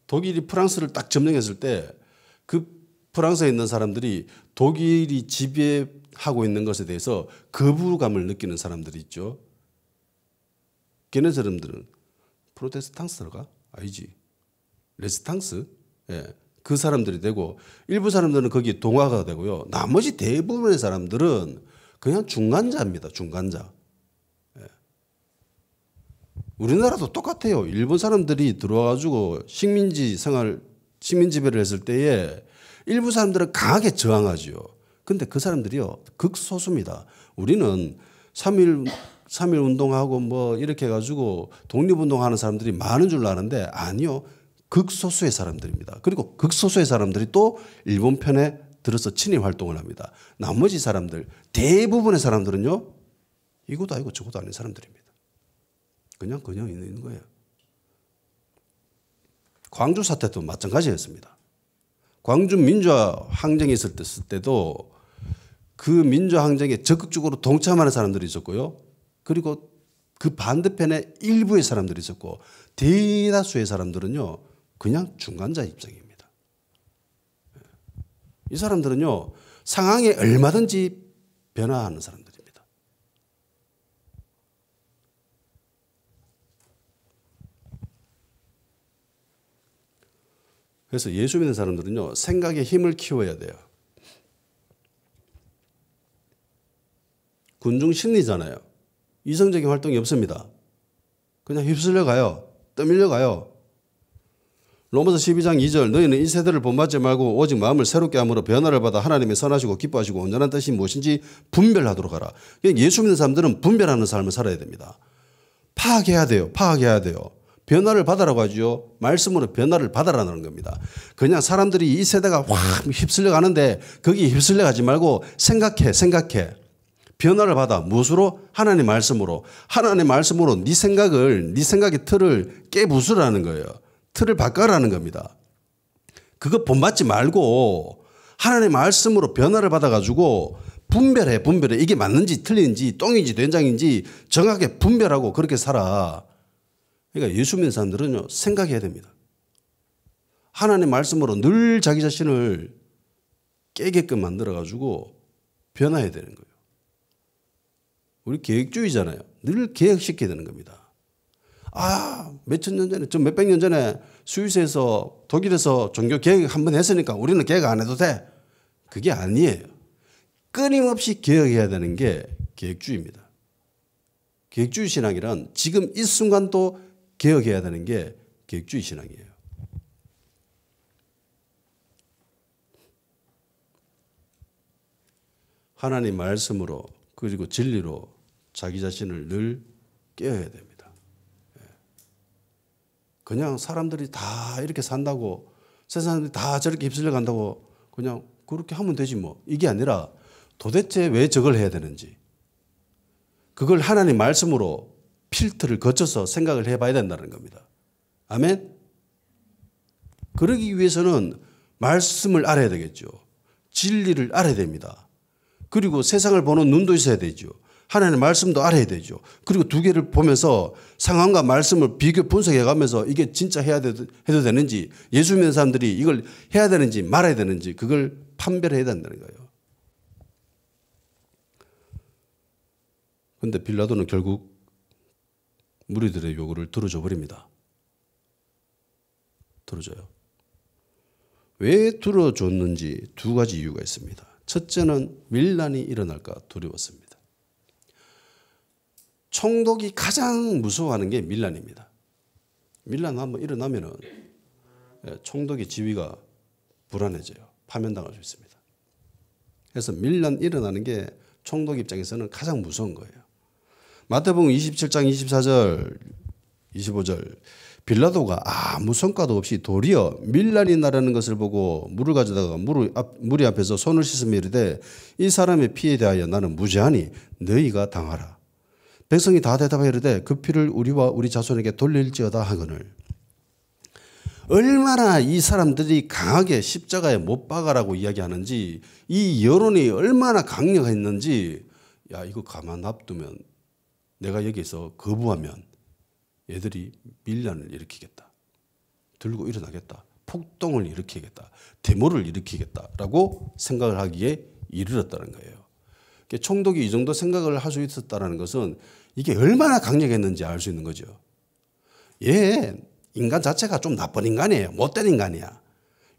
독일이 프랑스를 딱 점령했을 때 그 프랑스에 있는 사람들이 독일이 지배하고 있는 것에 대해서 거부감을 느끼는 사람들이 있죠. 걔네 사람들은 프로테스탕스가 아니지. 레스탕스? 그 사람들이 되고 일부 사람들은 거기에 동화가 되고요. 나머지 대부분의 사람들은 그냥 중간자입니다. 중간자. 우리나라도 똑같아요. 일본 사람들이 들어와가지고 식민지 생활, 식민지배를 했을 때에 일부 사람들은 강하게 저항하죠. 근데 그 사람들이요. 극소수입니다. 우리는 3.1 운동하고 뭐 이렇게 해가지고 독립운동하는 사람들이 많은 줄 아는데 아니요. 극소수의 사람들입니다. 그리고 극소수의 사람들이 또 일본 편에 들어서 친일 활동을 합니다. 나머지 사람들, 대부분의 사람들은요. 이것도 아니고 저것도 아닌 사람들입니다. 그냥 있는 거예요. 광주 사태도 마찬가지였습니다. 광주 민주화 항쟁이 있을 때도 그 민주화 항쟁에 적극적으로 동참하는 사람들이 있었고요. 그리고 그 반대편에 일부의 사람들이 있었고 대다수의 사람들은요. 그냥 중간자 입장입니다. 이 사람들은요. 상황에 얼마든지 변화하는 사람들입니다. 그래서 예수 믿는 사람들은요. 생각의 힘을 키워야 돼요. 군중 심리잖아요. 이성적인 활동이 없습니다. 그냥 휩쓸려 가요. 떠밀려 가요. 로마서 12장 2절 너희는 이 세대를 본받지 말고 오직 마음을 새롭게 함으로 변화를 받아 하나님의 선하시고 기뻐하시고 온전한 뜻이 무엇인지 분별하도록 하라. 예수 믿는 사람들은 분별하는 삶을 살아야 됩니다. 파악해야 돼요. 파악해야 돼요. 변화를 받아라고 하죠. 말씀으로 변화를 받아라는 겁니다. 그냥 사람들이 이 세대가 확 휩쓸려 가는데 거기 휩쓸려 가지 말고 생각해. 변화를 받아. 무엇으로? 하나님 말씀으로. 하나님 말씀으로 네 생각의 틀을 깨부수라는 거예요. 틀을 바꿔라는 겁니다. 그거 본받지 말고 하나님의 말씀으로 변화를 받아가지고 분별해. 이게 맞는지 틀린지 똥인지 된장인지 정확하게 분별하고 그렇게 살아. 그러니까 예수 믿는 사람들은요, 생각해야 됩니다. 하나님의 말씀으로 늘 자기 자신을 깨게끔 만들어가지고 변화해야 되는 거예요. 우리 계획주의잖아요. 늘 계획시켜야 되는 겁니다. 몇천 년 전에, 몇백 년 전에 스위스에서 독일에서 종교 개혁 한번 했으니까 우리는 개혁 안 해도 돼. 그게 아니에요. 끊임없이 개혁해야 되는 게 계획주의입니다. 계획주의 신앙이란 지금 이 순간도 개혁해야 되는 게 계획주의 신앙이에요. 하나님 말씀으로 그리고 진리로 자기 자신을 늘 깨어야 됩니다. 그냥 사람들이 다 이렇게 산다고 세상 사람들이 다 저렇게 휩쓸려 간다고 그냥 그렇게 하면 되지 뭐. 이게 아니라 도대체 왜 저걸 해야 되는지 그걸 하나님 말씀으로 필터를 거쳐서 생각을 해봐야 된다는 겁니다. 아멘? 그러기 위해서는 말씀을 알아야 되겠죠. 진리를 알아야 됩니다. 그리고 세상을 보는 눈도 있어야 되죠. 하나님의 말씀도 알아야 되죠. 그리고 두 개를 보면서 상황과 말씀을 비교 분석해 가면서 이게 진짜 해도 되는지 예수 믿는 사람들이 이걸 해야 되는지 말아야 되는지 그걸 판별해야 된다는 거예요. 그런데 빌라도는 결국 무리들의 요구를 들어줘 버립니다. 들어줘요. 왜 들어줬는지 두 가지 이유가 있습니다. 첫째는 밀란이 일어날까 두려웠습니다. 총독이 가장 무서워하는 게 밀란입니다. 밀란 한번 일어나면은 총독의 지위가 불안해져요. 파면당할 수 있습니다. 그래서 밀란 일어나는 게 총독 입장에서는 가장 무서운 거예요. 마태복음 27장 24절 25절 빌라도가 아무 성과도 없이 도리어 밀란이 나라는 것을 보고 물을 가져다가 무리 앞에서 손을 씻으며 이르되 이 사람의 피에 대하여 나는 무죄하니 너희가 당하라. 백성이 다 대답하여 이르되 그 피를 우리와 우리 자손에게 돌릴지어다 하거늘. 얼마나 이 사람들이 강하게 십자가에 못 박아라고 이야기하는지 이 여론이 얼마나 강력했는지 야 이거 가만 놔두면 내가 여기서 거부하면 얘들이 밀란을 일으키겠다. 들고 일어나겠다. 폭동을 일으키겠다. 데모를 일으키겠다라고 생각을 하기에 이르렀다는 거예요. 총독이 이 정도 생각을 할 수 있었다는 것은 이게 얼마나 강력했는지 알 수 있는 거죠. 얘 인간 자체가 좀 나쁜 인간이에요. 못된 인간이야.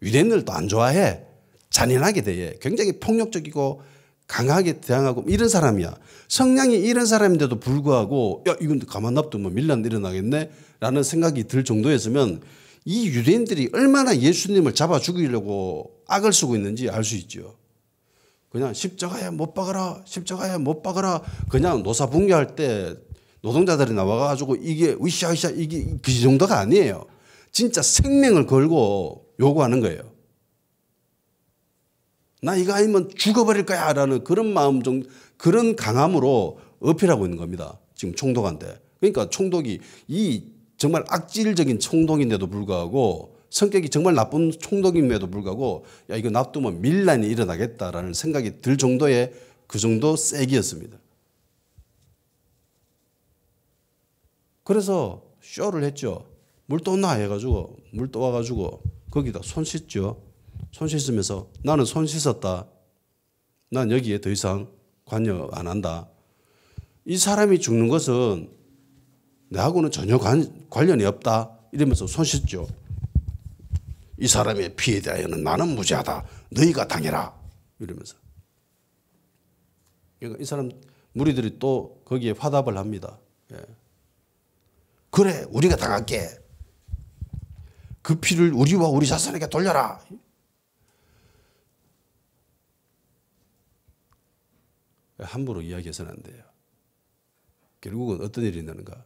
유대인들도 안 좋아해. 잔인하게 대해. 굉장히 폭력적이고 강하게 대항하고 이런 사람이야. 성량이 이런 사람인데도 불구하고 야 이건 가만 놔두면 밀란 일어나겠네 라는 생각이 들 정도였으면 이 유대인들이 얼마나 예수님을 잡아 죽이려고 악을 쓰고 있는지 알 수 있죠. 그냥 십자가에 못 박아라. 십자가에 못 박아라. 그냥 노사붕괴할 때 노동자들이 나와가지고 이게 으쌰으쌰 이게 그 정도가 아니에요. 진짜 생명을 걸고 요구하는 거예요. 나 이거 아니면 죽어버릴 거야 라는 그런 마음 그런 강함으로 어필하고 있는 겁니다. 지금 총독한테. 그러니까 총독이 이 정말 악질적인 총독인데도 불구하고 성격이 정말 나쁜 총독임에도 불구하고 야 이거 놔두면 밀란이 일어나겠다라는 생각이 들 정도의 그 정도 세기였습니다. 그래서 쇼를 했죠. 물 또 나 해가지고 물 또 와가지고 거기다 손 씻죠. 손 씻으면서 나는 손 씻었다. 난 여기에 더 이상 관여 안 한다. 이 사람이 죽는 것은 나하고는 전혀 관련이 없다. 이러면서 손 씻죠. 이 사람의 피에 대하여는 나는 무죄하다. 너희가 당해라. 이러면서. 그러니까 이 사람 무리들이 또 거기에 화답을 합니다. 예. 그래 우리가 당할게. 그 피를 우리와 우리 자손에게 돌려라. 함부로 이야기해서는 안 돼요. 결국은 어떤 일이 있는가?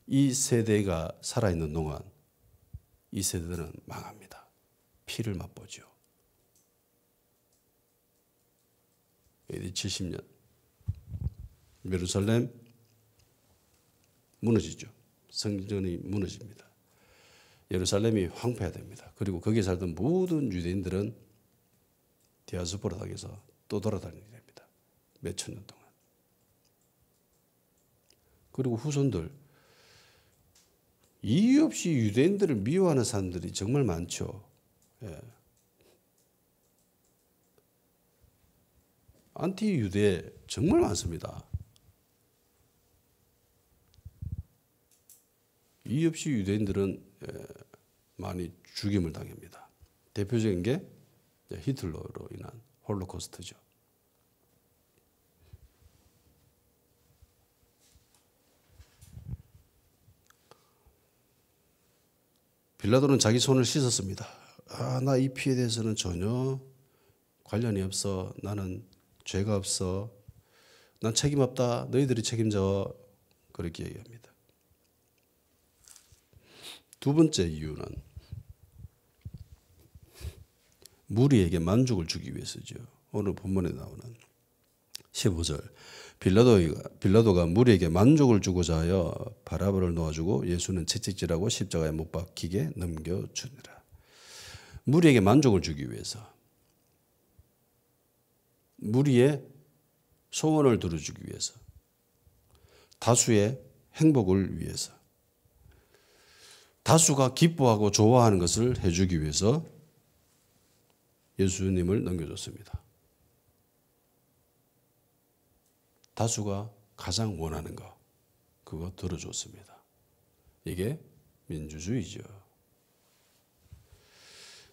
이 세대가 살아있는 동안 이 세대들은 망합니다. 피를 맛보죠. AD 70년 예루살렘 무너지죠. 성전이 무너집니다. 예루살렘이 황폐화됩니다. 그리고 거기에 살던 모든 유대인들은 디아스포라 당해서 또 돌아다니게 됩니다. 몇천 년 동안. 그리고 후손들, 이유 없이 유대인들을 미워하는 사람들이 정말 많죠. 예. 안티 유대 정말 많습니다. 이유 없이 유대인들은 많이 죽임을 당합니다. 대표적인 게 히틀러로 인한 홀로코스트죠. 빌라도는 자기 손을 씻었습니다. 나 이 피에 대해서는 전혀 관련이 없어. 나는 죄가 없어. 난 책임 없다. 너희들이 책임져. 그렇게 얘기합니다. 두 번째 이유는 무리에게 만족을 주기 위해서죠. 오늘 본문에 나오는 15절. 빌라도가 무리에게 만족을 주고자 하여 바라바를 놓아주고 예수는 채찍질하고 십자가에 못 박히게 넘겨주니라. 무리에게 만족을 주기 위해서, 무리의 소원을 들어주기 위해서, 다수의 행복을 위해서, 다수가 기뻐하고 좋아하는 것을 해주기 위해서 예수님을 넘겨줬습니다. 다수가 가장 원하는 거, 그거 들어줬습니다. 이게 민주주의죠.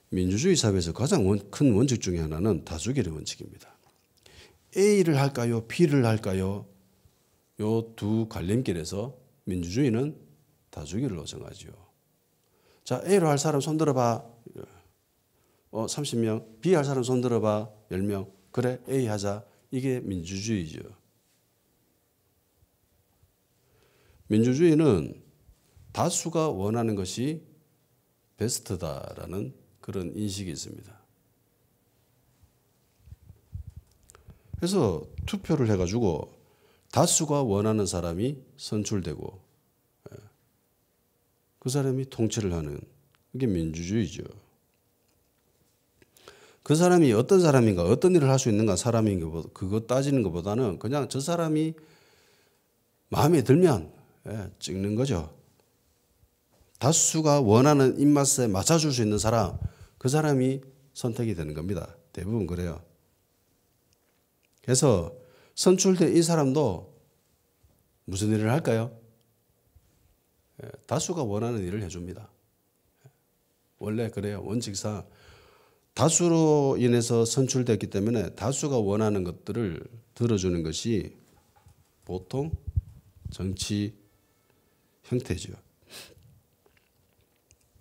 민주주의 사회에서 가장 큰 원칙 중에 하나는 다수결의 원칙입니다. A를 할까요? B를 할까요? 요 두 갈림길에서 민주주의는 다수결로 정하죠. 자, A로 할 사람 손 들어봐. 30명. B 할 사람 손 들어봐. 10명. 그래, A 하자. 이게 민주주의죠. 민주주의는 다수가 원하는 것이 베스트다라는 그런 인식이 있습니다. 그래서 투표를 해가지고 다수가 원하는 사람이 선출되고 그 사람이 통치를 하는, 그게 민주주의죠. 그 사람이 어떤 사람인가, 어떤 일을 할 수 있는가, 사람인가, 그거 따지는 것보다는 그냥 저 사람이 마음에 들면 찍는 거죠. 다수가 원하는 입맛에 맞춰줄 수 있는 사람, 그 사람이 선택이 되는 겁니다. 대부분 그래요. 그래서 선출된 이 사람도 무슨 일을 할까요? 다수가 원하는 일을 해줍니다. 원래 그래요. 원칙상 다수로 인해서 선출됐기 때문에 다수가 원하는 것들을 들어주는 것이 보통 정치 형태죠.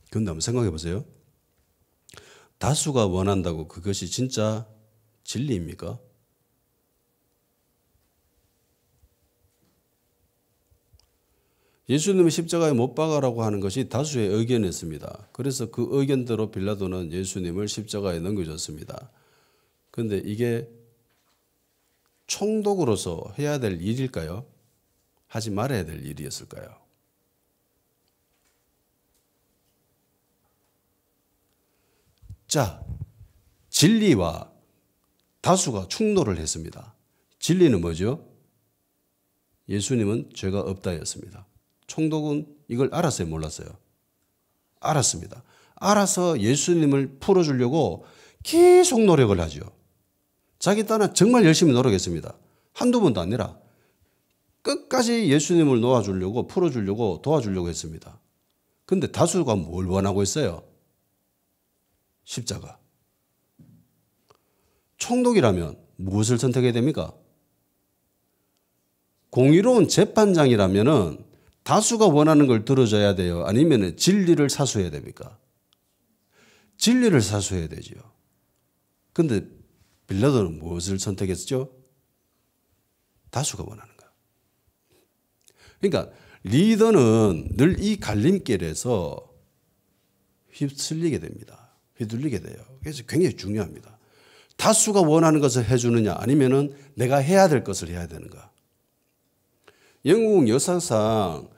그런데 한번 생각해 보세요. 다수가 원한다고 그것이 진짜 진리입니까? 예수님을 십자가에 못 박아라고 하는 것이 다수의 의견이었습니다. 그래서 그 의견대로 빌라도는 예수님을 십자가에 넘겨줬습니다. 그런데 이게 총독으로서 해야 될 일일까요? 하지 말아야 될 일이었을까요? 자, 진리와 다수가 충돌을 했습니다. 진리는 뭐죠? 예수님은 죄가 없다였습니다. 총독은 이걸 알았어요, 몰랐어요? 알았습니다. 알아서 예수님을 풀어주려고 계속 노력을 하죠. 자기 딴은 정말 열심히 노력했습니다. 한두 번도 아니라 끝까지 예수님을 놓아주려고, 풀어주려고, 도와주려고 했습니다. 그런데 다수가 뭘 원하고 있어요? 십자가. 총독이라면 무엇을 선택해야 됩니까? 공의로운 재판장이라면은 다수가 원하는 걸 들어줘야 돼요? 아니면 진리를 사수해야 됩니까? 진리를 사수해야 되죠. 그런데 빌라도는 무엇을 선택했죠? 다수가 원하는 거. 그러니까 리더는 늘 이 갈림길에서 휩쓸리게 됩니다. 휘둘리게 돼요. 그래서 굉장히 중요합니다. 다수가 원하는 것을 해주느냐, 아니면은 내가 해야 될 것을 해야 되는가. 영국 역사상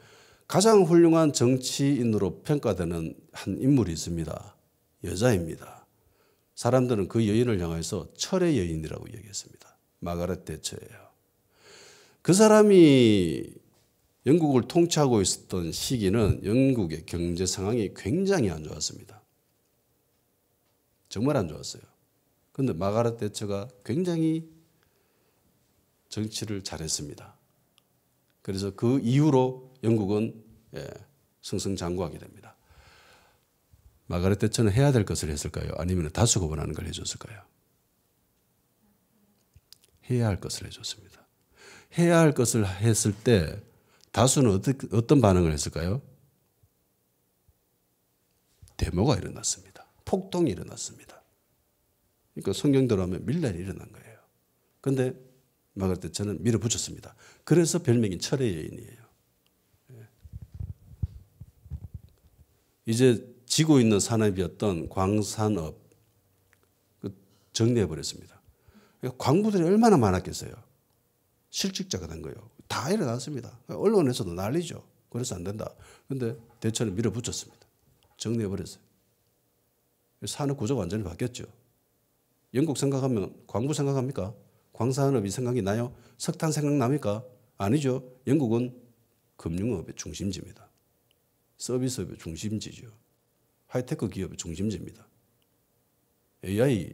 가장 훌륭한 정치인으로 평가되는 한 인물이 있습니다. 여자입니다. 사람들은 그 여인을 향해서 철의 여인이라고 얘기했습니다. 마가렛 대처예요. 그 사람이 영국을 통치하고 있었던 시기는 영국의 경제 상황이 굉장히 안 좋았습니다. 정말 안 좋았어요. 그런데 마가렛 대처가 굉장히 정치를 잘했습니다. 그래서 그 이후로 영국은 승승장구하게 됩니다. 마가렛 대처는 해야 될 것을 했을까요? 아니면 다수가 원하는 걸 해줬을까요? 해야 할 것을 해줬습니다. 해야 할 것을 했을 때 다수는 어떤 반응을 했을까요? 데모가 일어났습니다. 폭동이 일어났습니다. 그러니까 성경대로 하면 밀란이 일어난 거예요. 그런데 마가렛 대처는 밀어붙였습니다. 그래서 별명이 철의 여인이에요. 이제 지고 있는 산업이었던 광산업 정리해버렸습니다. 광부들이 얼마나 많았겠어요. 실직자가 된 거예요. 다 일어났습니다. 언론에서도 난리죠. 그래서 안 된다. 그런데 대처는 밀어붙였습니다. 정리해버렸어요. 산업 구조가 완전히 바뀌었죠. 영국 생각하면 광부 생각합니까? 광산업이 생각이 나요? 석탄 생각납니까? 아니죠. 영국은 금융업의 중심지입니다. 서비스업의 중심지죠. 하이테크 기업의 중심지입니다. AI,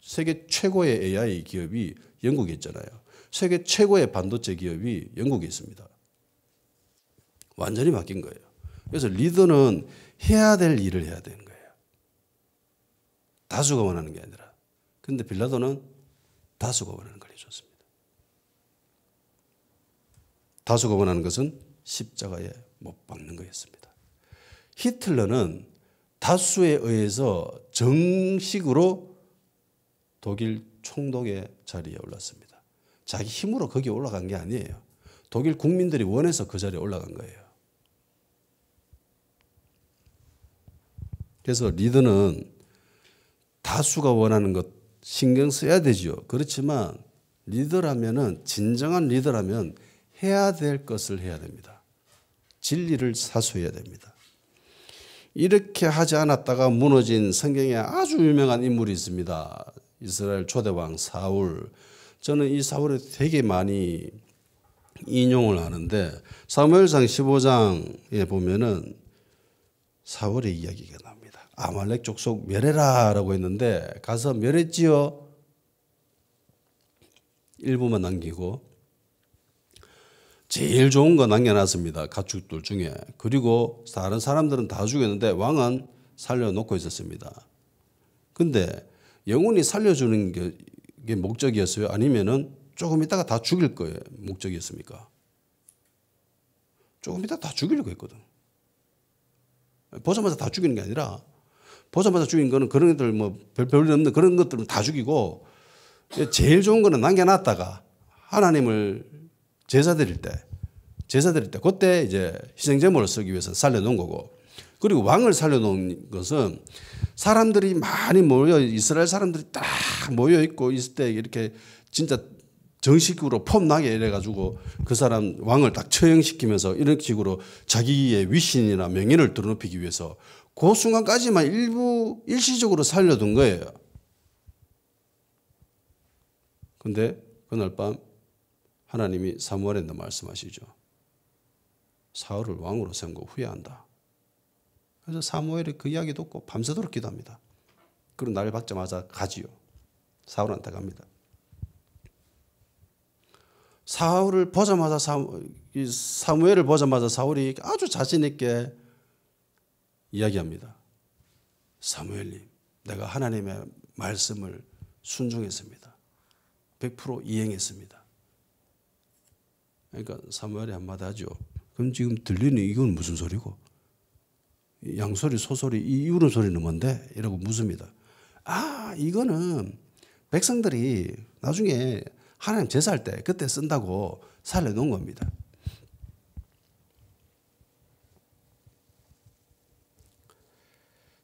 세계 최고의 AI 기업이 영국에 있잖아요. 세계 최고의 반도체 기업이 영국에 있습니다. 완전히 바뀐 거예요. 그래서 리더는 해야 될 일을 해야 되는 거예요. 다수가 원하는 게 아니라. 그런데 빌라도는 다수가 원하는 걸 해줬습니다. 다수가 원하는 것은 십자가에 못 박는 거였습니다. 히틀러는 다수에 의해서 정식으로 독일 총독의 자리에 올랐습니다. 자기 힘으로 거기에 올라간 게 아니에요. 독일 국민들이 원해서 그 자리에 올라간 거예요. 그래서 리더는 다수가 원하는 것 신경 써야 되죠. 그렇지만 리더라면은 진정한 리더라면 해야 될 것을 해야 됩니다. 진리를 사수해야 됩니다. 이렇게 하지 않았다가 무너진 성경에 아주 유명한 인물이 있습니다. 이스라엘 초대왕 사울. 저는 이 사울을 되게 많이 인용을 하는데 사무엘상 15장에 보면은 사울의 이야기가 나옵니다. 아말렉 족속 멸해라라고 했는데 가서 멸했지요. 일부만 남기고 제일 좋은 거 남겨놨습니다. 가축들 중에. 그리고 다른 사람들은 다 죽였는데 왕은 살려놓고 있었습니다. 근데 영원히 살려주는 게 목적이었어요? 아니면은 조금 있다가 다 죽일 거예요? 목적이었습니까? 조금 있다가 다 죽이려고 했거든. 보자마자 다 죽이는 게 아니라 보자마자 죽인 거는 그런 것들 뭐 별일 없는 그런 것들은 다 죽이고 제일 좋은 거는 남겨놨다가 하나님을 제사 드릴 때 그때 이제 희생제물을 쓰기 위해서 살려놓은 거고 그리고 왕을 살려놓은 것은 사람들이 많이 이스라엘 사람들이 딱 모여 있고 있을 때 이렇게 진짜 정식으로 폼나게 이래가지고 그 사람 왕을 딱 처형시키면서 이런 식으로 자기의 위신이나 명예를 드러눕히기 위해서 그 순간까지만 일시적으로 살려둔 거예요. 근데 그날 밤 하나님이 사무엘한테 말씀하시죠. 사울을 왕으로 세운 거 후회한다. 그래서 사무엘이 그 이야기 듣고 밤새도록 기도합니다. 그리고 날 받자마자 가지요. 사울한테 갑니다. 사울을 보자마자 사무엘을 보자마자 사울이 아주 자신 있게 이야기합니다. 사무엘님, 내가 하나님의 말씀을 순종했습니다. 100% 이행했습니다. 그러니까 사무엘이 한마디 하죠. 그럼 지금 들리는 이건 무슨 소리고? 양소리, 소소리, 이 울음 소리는 뭔데? 이라고 묻습니다. 이거는 백성들이 나중에 하나님 제사할 때 그때 쓴다고 살려놓은 겁니다.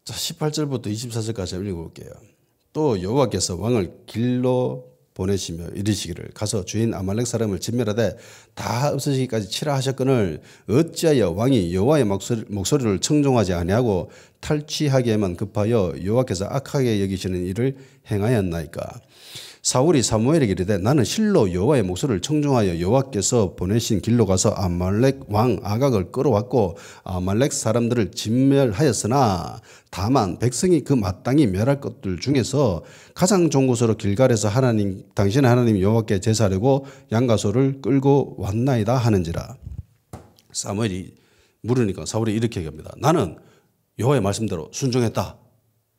자, 18절부터 24절까지 읽어볼게요. 또 여호와께서 왕을 길로 보내시며 이르시기를 가서 주인 아말렉 사람을 진멸하되 다 없어지기까지 치라 하셨거늘 어찌하여 왕이 여호와의 목소리를 청종하지 아니하고 탈취하기에만 급하여 여호와께서 악하게 여기시는 일을 행하였나이까. 사울이 사무엘에게 이르되 나는 실로 여호와의 목소리를 청종하여 여호와께서 보내신 길로 가서 아말렉 왕 아각을 끌어왔고 아말렉 사람들을 진멸하였으나 다만 백성이 그 마땅히 멸할 것들 중에서 가장 좋은 곳으로 길갈에서 당신의 하나님 여호와께 제사하려고 양가소를 끌고 왔나이다 하는지라. 사무엘이 물으니까 사울이 이렇게 얘기합니다. 나는 여호와의 말씀대로 순종했다.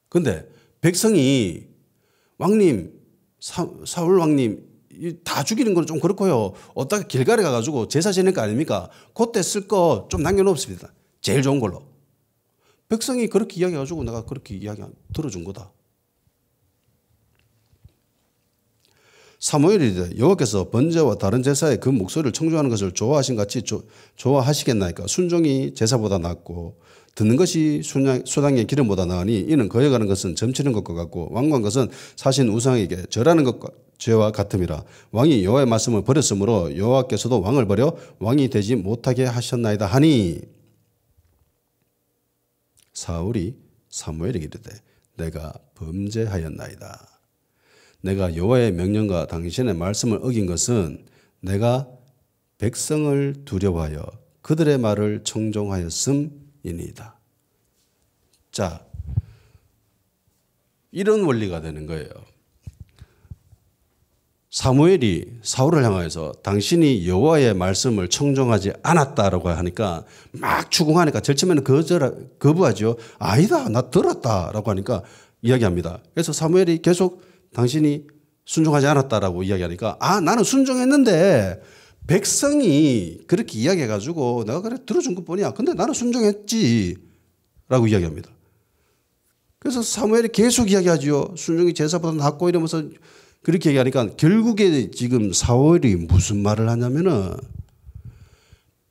근데 백성이 왕님 사울 왕님 다 죽이는 건 좀 그렇고요. 어디다가 길갈에 가가지고 제사 지낼 거 아닙니까? 그때 쓸 거 좀 남겨놓습니다. 제일 좋은 걸로. 백성이 그렇게 이야기해가지고 내가 그렇게 이야기 들어준 거다. 사무엘이 이르되 여호와께서 번제와 다른 제사에 그 목소리를 청종하는 것을 좋아하신 같이 좋아하시겠나이까. 순종이 제사보다 낫고 듣는 것이 수당의 기름보다 나으니 이는 거여가는 것은 점치는 것과 같고 완고한 것은 사신 우상에게 절하는 것과 죄와 같음이라. 왕이 여호와의 말씀을 버렸으므로 여호와께서도 왕을 버려 왕이 되지 못하게 하셨나이다 하니 사울이 사무엘에게 이르되 내가 범죄하였나이다. 내가 여호와의 명령과 당신의 말씀을 어긴 것은 내가 백성을 두려워하여 그들의 말을 청종하였음이니이다. 자, 이런 원리가 되는 거예요. 사무엘이 사울을 향하여서 당신이 여호와의 말씀을 청종하지 않았다라고 하니까 막 추궁하니까 제일 처음에는 거부하죠. 아니다, 나 들었다라고 하니까 이야기합니다. 그래서 사무엘이 계속 당신이 순종하지 않았다라고 이야기하니까 나는 순종했는데 백성이 그렇게 이야기해가지고 내가 그래 들어준 것뿐이야. 근데 나는 순종했지 라고 이야기합니다. 그래서 사무엘이 계속 이야기하죠. 순종이 제사보다 낫고 이러면서 그렇게 얘기하니까 결국에 지금 사울이 무슨 말을 하냐면은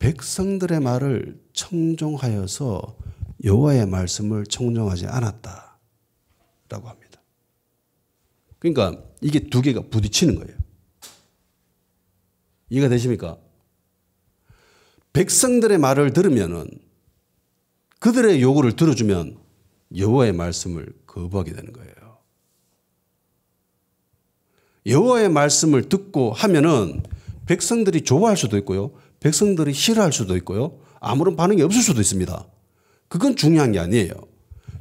백성들의 말을 청종하여서 여호와의 말씀을 청종하지 않았다라고 합니다. 그러니까 이게 두 개가 부딪히는 거예요. 이해가 되십니까? 백성들의 말을 들으면은 그들의 요구를 들어주면 여호와의 말씀을 거부하게 되는 거예요. 여호와의 말씀을 듣고 하면은 백성들이 좋아할 수도 있고요. 백성들이 싫어할 수도 있고요. 아무런 반응이 없을 수도 있습니다. 그건 중요한 게 아니에요.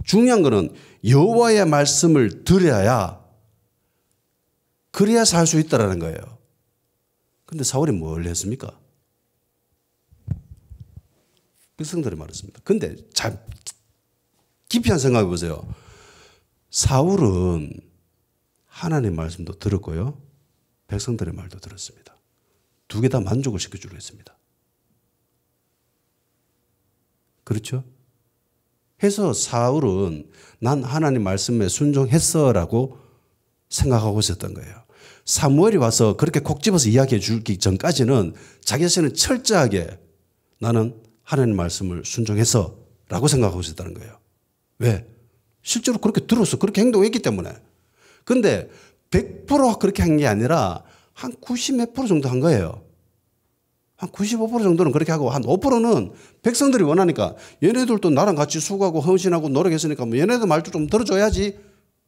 중요한 거는 여호와의 말씀을 들어야 그래야 살 수 있다라는 거예요. 그런데 사울이 뭘 했습니까? 백성들의 말을 했습니다. 그런데 잘 깊이 한 생각해 보세요. 사울은 하나님의 말씀도 들었고요. 백성들의 말도 들었습니다. 두 개 다 만족을 시켜주려 했습니다. 그렇죠? 해서 사울은 난 하나님 말씀에 순종했어라고 생각하고 있었던 거예요. 사무엘이 와서 그렇게 콕 집어서 이야기해 주기 전까지는 자기 자신은 철저하게 나는 하나님 말씀을 순종했어라고 생각하고 있었다는 거예요. 왜? 실제로 그렇게 들었어. 그렇게 행동했기 때문에. 근데 100% 그렇게 한 게 아니라 한 90몇 프로 정도 한 거예요. 한 95% 정도는 그렇게 하고 한 5%는 백성들이 원하니까 얘네들도 나랑 같이 수고하고 헌신하고 노력했으니까 뭐 얘네들 말도 좀 들어줘야지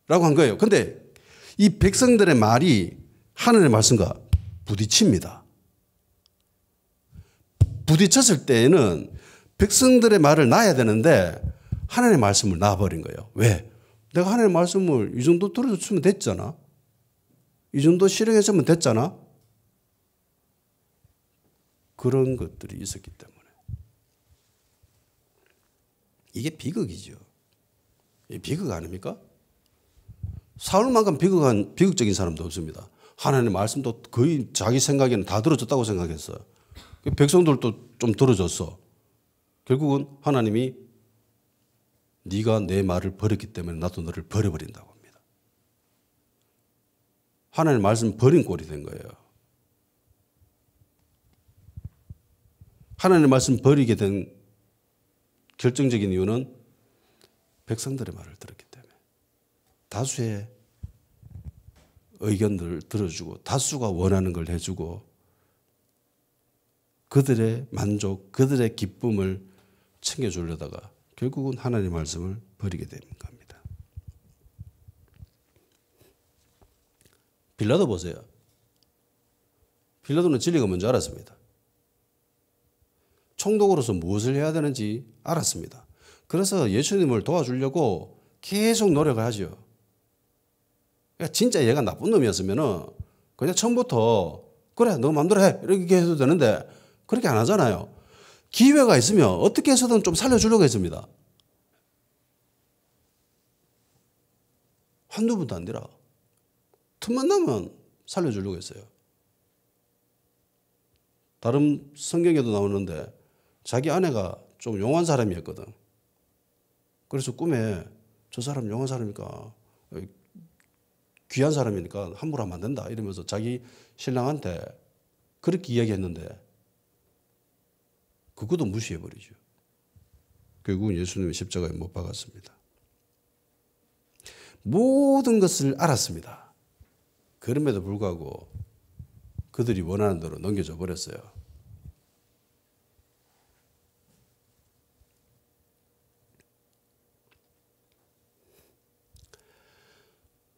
라고 한 거예요. 근데 이 백성들의 말이 하나님의 말씀과 부딪힙니다. 부딪혔을 때에는 백성들의 말을 놔야 되는데 하나님의 말씀을 놔버린 거예요. 왜? 내가 하나님의 말씀을 이 정도 들어줬으면 됐잖아. 이 정도 실행했으면 됐잖아. 그런 것들이 있었기 때문에. 이게 비극이죠. 비극 아닙니까? 사울만큼 비극적인 사람도 없습니다. 하나님의 말씀도 거의 자기 생각에는 다 들어줬다고 생각했어요. 백성들도 좀 들어줬어. 결국은 하나님이 네가 내 말을 버렸기 때문에 나도 너를 버려버린다고 합니다. 하나님의 말씀 버린 꼴이 된 거예요. 하나님의 말씀 버리게 된 결정적인 이유는 백성들의 말을 들었기 때문에. 다수의 의견들을 들어주고 다수가 원하는 걸 해주고 그들의 만족, 그들의 기쁨을 챙겨주려다가 결국은 하나님의 말씀을 버리게 되는 겁니다. 빌라도 보세요. 빌라도는 진리가 뭔지 알았습니다. 총독으로서 무엇을 해야 되는지 알았습니다. 그래서 예수님을 도와주려고 계속 노력을 하죠. 그러니까 진짜 얘가 나쁜 놈이었으면 그냥 처음부터 그래 너 마음대로 해 이렇게 해도 되는데 그렇게 안 하잖아요. 기회가 있으면 어떻게 해서든 좀 살려주려고 했습니다. 한두 번도 안 되라. 틈만 나면 살려주려고 했어요. 다른 성경에도 나오는데 자기 아내가 좀 용한 사람이었거든. 그래서 꿈에 저 사람 용한 사람이니까 귀한 사람이니까 함부로 하면 안 된다 이러면서 자기 신랑한테 그렇게 이야기했는데 그것도 무시해버리죠. 결국은 예수님이 십자가에 못 박았습니다. 모든 것을 알았습니다. 그럼에도 불구하고 그들이 원하는 대로 넘겨져 버렸어요.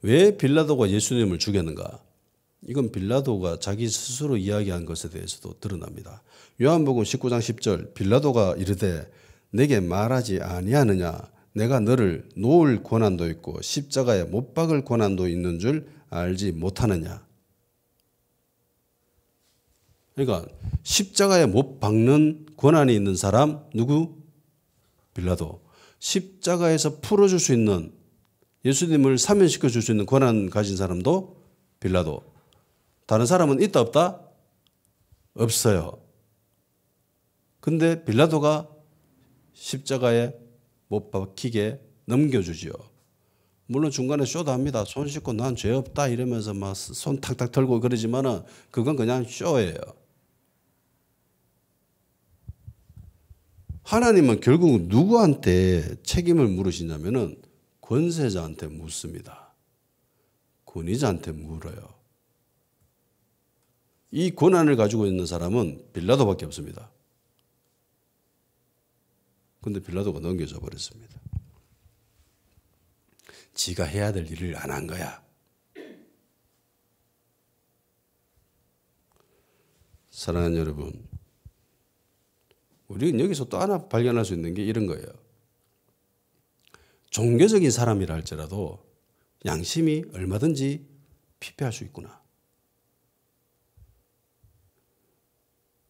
왜 빌라도가 예수님을 죽였는가? 이건 빌라도가 자기 스스로 이야기한 것에 대해서도 드러납니다. 요한복음 19장 10절 빌라도가 이르되 내게 말하지 아니하느냐 내가 너를 놓을 권한도 있고 십자가에 못 박을 권한도 있는 줄 알지 못하느냐. 그러니까 십자가에 못 박는 권한이 있는 사람 누구? 빌라도. 십자가에서 풀어줄 수 있는 예수님을 사면시켜 줄 수 있는 권한 가진 사람도 빌라도. 다른 사람은 있다 없다? 없어요. 근데 빌라도가 십자가에 못 박히게 넘겨주지요. 물론 중간에 쇼도 합니다. 손 씻고 난 죄 없다 이러면서 막 손 탁탁 털고 그러지만은 그건 그냥 쇼예요. 하나님은 결국 누구한테 책임을 물으시냐면은 권세자한테 묻습니다. 권위자한테 물어요. 이 권한을 가지고 있는 사람은 빌라도밖에 없습니다. 그런데 빌라도가 넘겨져 버렸습니다. 지가 해야 될 일을 안 한 거야. 사랑하는 여러분, 우리는 여기서 또 하나 발견할 수 있는 게 이런 거예요. 종교적인 사람이라 할지라도 양심이 얼마든지 피폐할 수 있구나.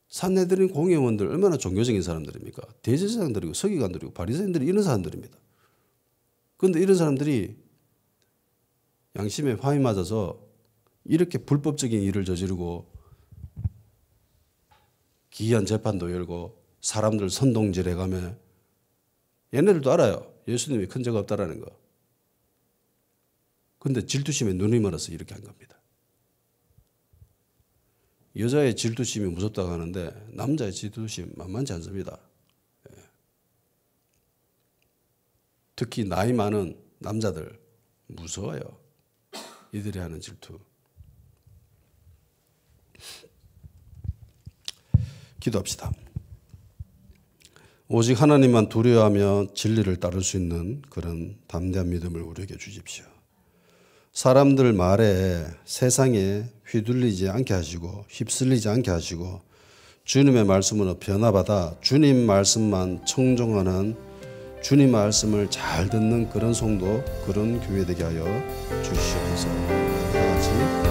산헤드린 공회원들 얼마나 종교적인 사람들입니까? 대제사장들이고 서기관들이고 바리새인들이 이런 사람들입니다. 그런데 이런 사람들이 양심에 화이 맞아서 이렇게 불법적인 일을 저지르고 기이한 재판도 열고 사람들 선동질해가며 얘네들도 알아요. 예수님이 큰 죄가 없다라는 거. 그런데 질투심에 눈이 멀어서 이렇게 한 겁니다. 여자의 질투심이 무섭다고 하는데 남자의 질투심 만만치 않습니다. 특히 나이 많은 남자들 무서워요. 이들이 하는 질투. 기도합시다. 오직 하나님만 두려워하며 진리를 따를 수 있는 그런 담대한 믿음을 우리에게 주십시오. 사람들 말에 세상에 휘둘리지 않게 하시고 휩쓸리지 않게 하시고 주님의 말씀으로 변화받아 주님 말씀만 청종하는 주님 말씀을 잘 듣는 그런 성도, 그런 교회 되게 하여 주시옵소서. 다 같이